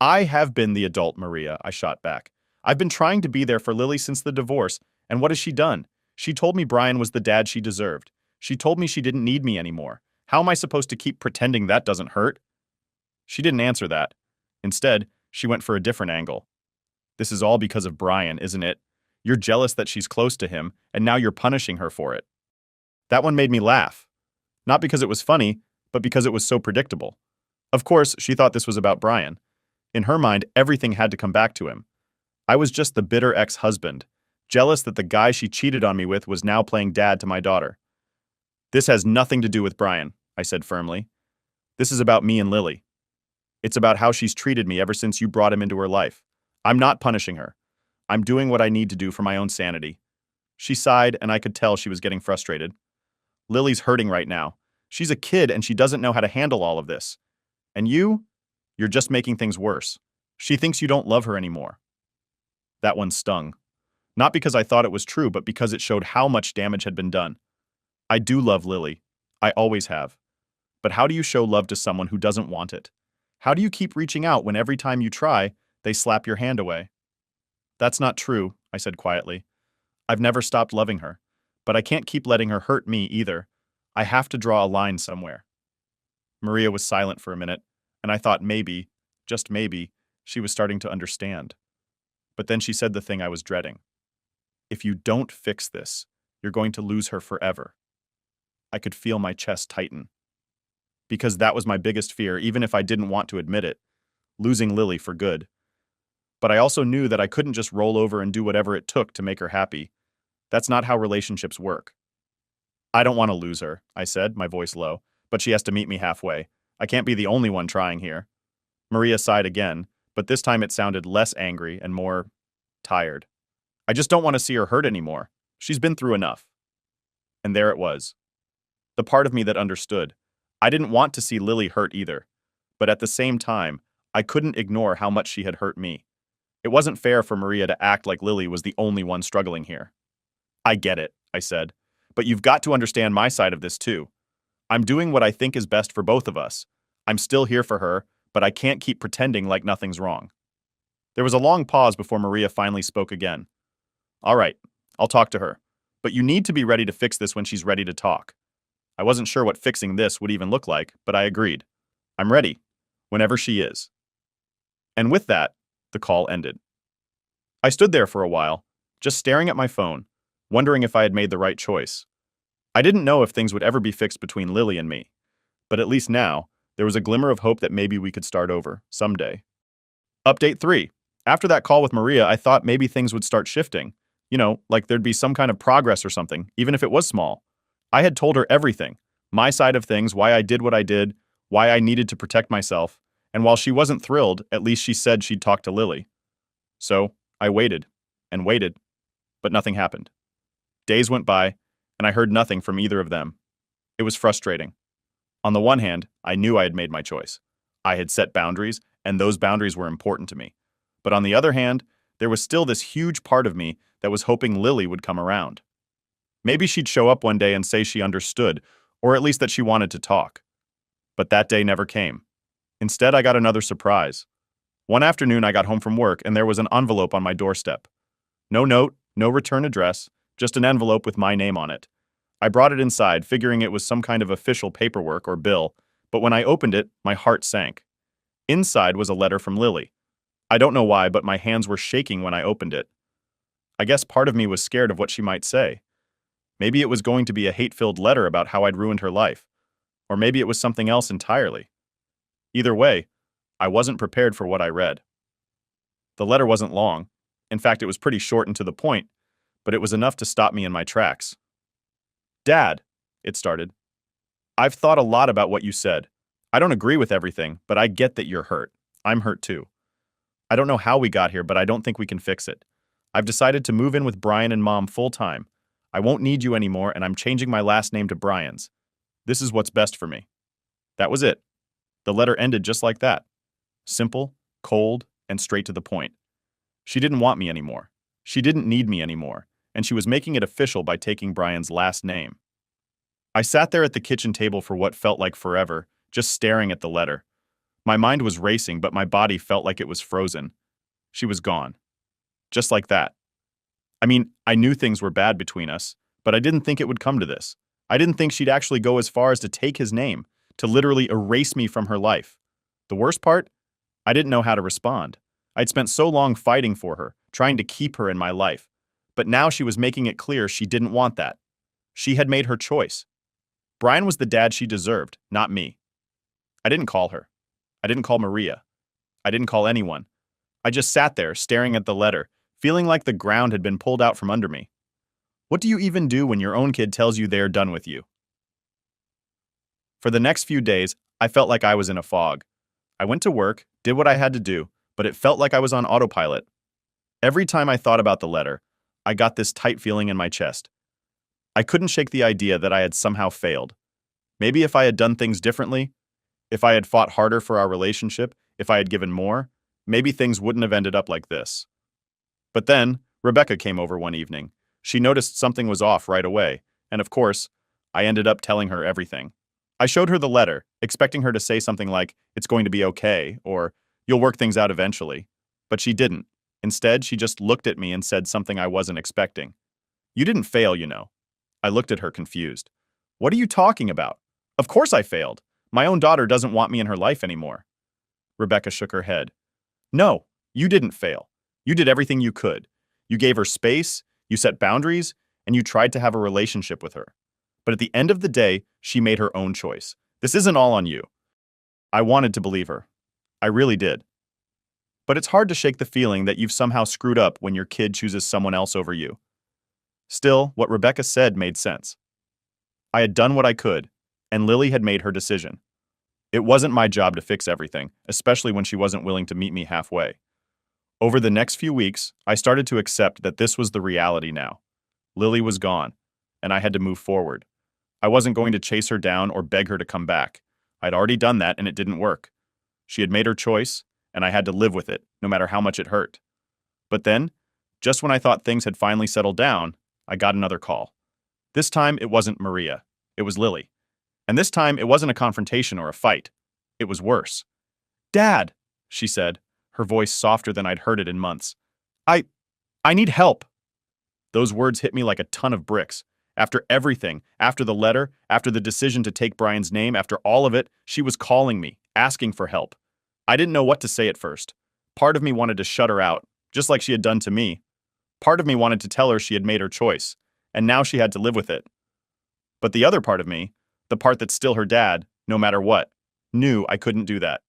I have been the adult, Maria, I shot back. I've been trying to be there for Lily since the divorce, and what has she done? She told me Brian was the dad she deserved. She told me she didn't need me anymore. How am I supposed to keep pretending that doesn't hurt? She didn't answer that. Instead, she went for a different angle. This is all because of Brian, isn't it? You're jealous that she's close to him, and now you're punishing her for it. That one made me laugh. Not because it was funny, but because it was so predictable. Of course, she thought this was about Brian. In her mind, everything had to come back to him. I was just the bitter ex-husband, jealous that the guy she cheated on me with was now playing dad to my daughter. This has nothing to do with Brian, I said firmly. This is about me and Lily. It's about how she's treated me ever since you brought him into her life. I'm not punishing her. I'm doing what I need to do for my own sanity. She sighed, and I could tell she was getting frustrated. Lily's hurting right now. She's a kid, and she doesn't know how to handle all of this. And you're just making things worse. She thinks you don't love her anymore. That one stung. Not because I thought it was true, but because it showed how much damage had been done. I do love Lily. I always have. But how do you show love to someone who doesn't want it? How do you keep reaching out when every time you try, they slap your hand away? That's not true, I said quietly. I've never stopped loving her. But I can't keep letting her hurt me either. I have to draw a line somewhere. Maria was silent for a minute, and I thought maybe, just maybe, she was starting to understand. But then she said the thing I was dreading. If you don't fix this, you're going to lose her forever. I could feel my chest tighten. Because that was my biggest fear, even if I didn't want to admit it, losing Lily for good. But I also knew that I couldn't just roll over and do whatever it took to make her happy. That's not how relationships work. I don't want to lose her, I said, my voice low, but she has to meet me halfway. I can't be the only one trying here. Maria sighed again, but this time it sounded less angry and more tired. I just don't want to see her hurt anymore. She's been through enough. And there it was. The part of me that understood. I didn't want to see Lily hurt either. But at the same time, I couldn't ignore how much she had hurt me. It wasn't fair for Maria to act like Lily was the only one struggling here. I get it, I said. But you've got to understand my side of this too. I'm doing what I think is best for both of us. I'm still here for her, but I can't keep pretending like nothing's wrong. There was a long pause before Maria finally spoke again. All right, I'll talk to her. But you need to be ready to fix this when she's ready to talk. I wasn't sure what fixing this would even look like, but I agreed. I'm ready, whenever she is. And with that, the call ended. I stood there for a while, just staring at my phone, wondering if I had made the right choice. I didn't know if things would ever be fixed between Lily and me, but at least now, there was a glimmer of hope that maybe we could start over, someday. Update 3. After that call with Maria, I thought maybe things would start shifting. Like there'd be some kind of progress or something, even if it was small. I had told her everything, my side of things, why I did what I did, why I needed to protect myself, and while she wasn't thrilled, at least she said she'd talk to Lily. So, I waited, and waited, but nothing happened. Days went by, and I heard nothing from either of them. It was frustrating. On the one hand, I knew I had made my choice. I had set boundaries, and those boundaries were important to me. But on the other hand, there was still this huge part of me that was hoping Lily would come around. Maybe she'd show up one day and say she understood, or at least that she wanted to talk. But that day never came. Instead, I got another surprise. One afternoon, I got home from work, and there was an envelope on my doorstep. No note, no return address, just an envelope with my name on it. I brought it inside, figuring it was some kind of official paperwork or bill, but when I opened it, my heart sank. Inside was a letter from Lily. I don't know why, but my hands were shaking when I opened it. I guess part of me was scared of what she might say. Maybe it was going to be a hate-filled letter about how I'd ruined her life. Or maybe it was something else entirely. Either way, I wasn't prepared for what I read. The letter wasn't long. In fact, it was pretty short and to the point, but it was enough to stop me in my tracks. Dad, it started. I've thought a lot about what you said. I don't agree with everything, but I get that you're hurt. I'm hurt too. I don't know how we got here, but I don't think we can fix it. I've decided to move in with Brian and Mom full-time. I won't need you anymore, and I'm changing my last name to Brian's. This is what's best for me. That was it. The letter ended just like that. Simple, cold, and straight to the point. She didn't want me anymore. She didn't need me anymore, and she was making it official by taking Brian's last name. I sat there at the kitchen table for what felt like forever, just staring at the letter. My mind was racing, but my body felt like it was frozen. She was gone. Just like that. I mean, I knew things were bad between us, but I didn't think it would come to this. I didn't think she'd actually go as far as to take his name, to literally erase me from her life. The worst part? I didn't know how to respond. I'd spent so long fighting for her, trying to keep her in my life. But now she was making it clear she didn't want that. She had made her choice. Brian was the dad she deserved, not me. I didn't call her. I didn't call Maria. I didn't call anyone. I just sat there, staring at the letter, feeling like the ground had been pulled out from under me. What do you even do when your own kid tells you they're done with you? For the next few days, I felt like I was in a fog. I went to work, did what I had to do, but it felt like I was on autopilot. Every time I thought about the letter, I got this tight feeling in my chest. I couldn't shake the idea that I had somehow failed. Maybe if I had done things differently, if I had fought harder for our relationship, if I had given more, maybe things wouldn't have ended up like this. But then, Rebecca came over one evening. She noticed something was off right away, and of course, I ended up telling her everything. I showed her the letter, expecting her to say something like, "It's going to be okay," or "You'll work things out eventually." But she didn't. Instead, she just looked at me and said something I wasn't expecting. "You didn't fail, you know." I looked at her confused. What are you talking about? Of course I failed. My own daughter doesn't want me in her life anymore. Rebecca shook her head. No, you didn't fail. You did everything you could. You gave her space, you set boundaries, and you tried to have a relationship with her. But at the end of the day, she made her own choice. This isn't all on you. I wanted to believe her. I really did. But it's hard to shake the feeling that you've somehow screwed up when your kid chooses someone else over you. Still, what Rebecca said made sense. I had done what I could, and Lily had made her decision. It wasn't my job to fix everything, especially when she wasn't willing to meet me halfway. Over the next few weeks, I started to accept that this was the reality now. Lily was gone, and I had to move forward. I wasn't going to chase her down or beg her to come back. I'd already done that, and it didn't work. She had made her choice, and I had to live with it, no matter how much it hurt. But then, just when I thought things had finally settled down, I got another call. This time, it wasn't Maria. It was Lily. And this time, it wasn't a confrontation or a fight. It was worse. "Dad," she said, her voice softer than I'd heard it in months. I need help." Those words hit me like a ton of bricks. After everything, after the letter, after the decision to take Brian's name, after all of it, she was calling me, asking for help. I didn't know what to say at first. Part of me wanted to shut her out, just like she had done to me. Part of me wanted to tell her she had made her choice, and now she had to live with it. But the other part of me, the part that's still her dad, no matter what, knew I couldn't do that.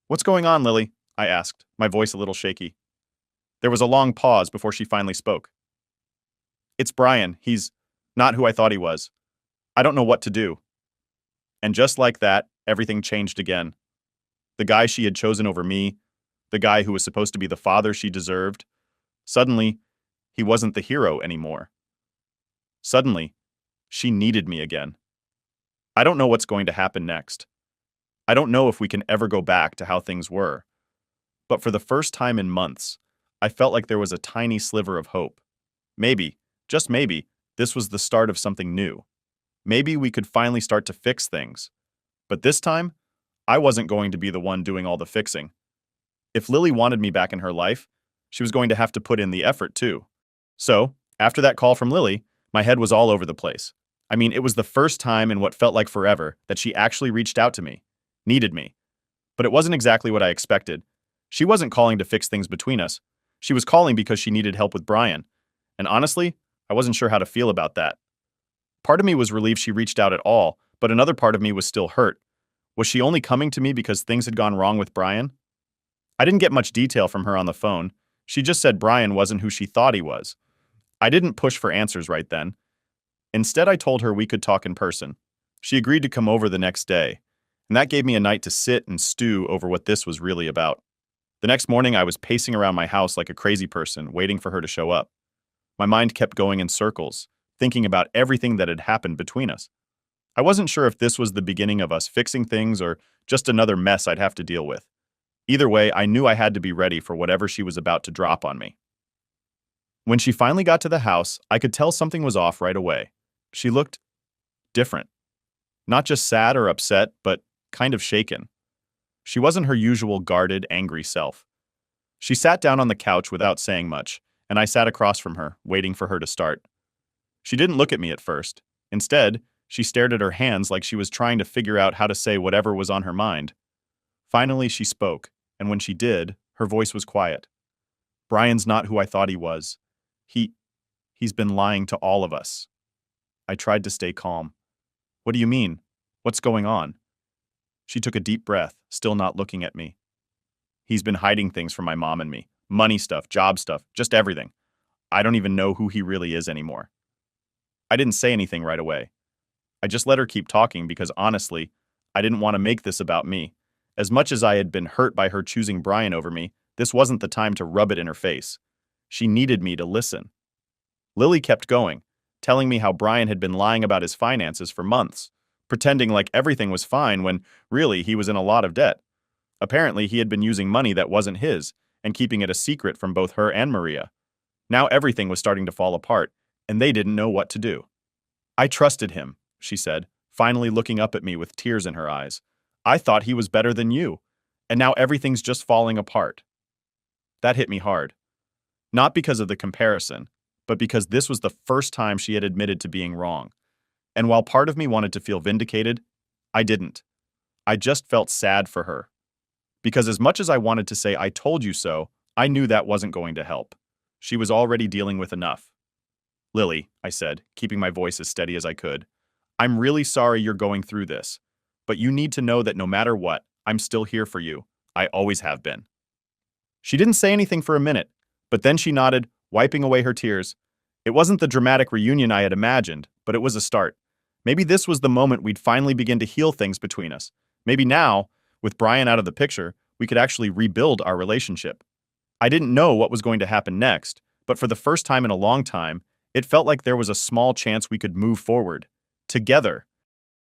"What's going on, Lily?" I asked, my voice a little shaky. There was a long pause before she finally spoke. "It's Brian. He's not who I thought he was. I don't know what to do." And just like that, everything changed again. The guy she had chosen over me, the guy who was supposed to be the father she deserved, suddenly, he wasn't the hero anymore. Suddenly, she needed me again. I don't know what's going to happen next. I don't know if we can ever go back to how things were. But for the first time in months, I felt like there was a tiny sliver of hope. Maybe, just maybe, this was the start of something new. Maybe we could finally start to fix things. But this time, I wasn't going to be the one doing all the fixing. If Lily wanted me back in her life, she was going to have to put in the effort too. So, after that call from Lily, my head was all over the place. I mean, it was the first time in what felt like forever that she actually reached out to me, needed me. But it wasn't exactly what I expected. She wasn't calling to fix things between us. She was calling because she needed help with Brian. And honestly, I wasn't sure how to feel about that. Part of me was relieved she reached out at all, but another part of me was still hurt. Was she only coming to me because things had gone wrong with Brian? I didn't get much detail from her on the phone. She just said Brian wasn't who she thought he was. I didn't push for answers right then. Instead, I told her we could talk in person. She agreed to come over the next day, and that gave me a night to sit and stew over what this was really about. The next morning, I was pacing around my house like a crazy person, waiting for her to show up. My mind kept going in circles, thinking about everything that had happened between us. I wasn't sure if this was the beginning of us fixing things or just another mess I'd have to deal with. Either way, I knew I had to be ready for whatever she was about to drop on me. When she finally got to the house, I could tell something was off right away. She looked different. Not just sad or upset, but kind of shaken. She wasn't her usual guarded, angry self. She sat down on the couch without saying much, and I sat across from her, waiting for her to start. She didn't look at me at first. Instead, she stared at her hands like she was trying to figure out how to say whatever was on her mind. Finally, she spoke, and when she did, her voice was quiet. "Brian's not who I thought he was. He's been lying to all of us." I tried to stay calm. "What do you mean? What's going on?" She took a deep breath, still not looking at me. "He's been hiding things from my mom and me. Money stuff, job stuff, just everything. I don't even know who he really is anymore." I didn't say anything right away. I just let her keep talking because honestly, I didn't want to make this about me. As much as I had been hurt by her choosing Brian over me, this wasn't the time to rub it in her face. She needed me to listen. Lily kept going, telling me how Brian had been lying about his finances for months, pretending like everything was fine when really he was in a lot of debt. Apparently, he had been using money that wasn't his and keeping it a secret from both her and Maria. Now everything was starting to fall apart, and they didn't know what to do. "I trusted him," she said, finally looking up at me with tears in her eyes. "I thought he was better than you, and now everything's just falling apart." That hit me hard. Not because of the comparison, but because this was the first time she had admitted to being wrong. And while part of me wanted to feel vindicated, I didn't. I just felt sad for her. Because as much as I wanted to say I told you so, I knew that wasn't going to help. She was already dealing with enough. Lily, I said, keeping my voice as steady as I could, I'm really sorry you're going through this, but you need to know that no matter what, I'm still here for you. I always have been. She didn't say anything for a minute, but then she nodded, wiping away her tears. It wasn't the dramatic reunion I had imagined, but it was a start. Maybe this was the moment we'd finally begin to heal things between us. Maybe now, with Brian out of the picture, we could actually rebuild our relationship. I didn't know what was going to happen next, but for the first time in a long time, it felt like there was a small chance we could move forward. Together.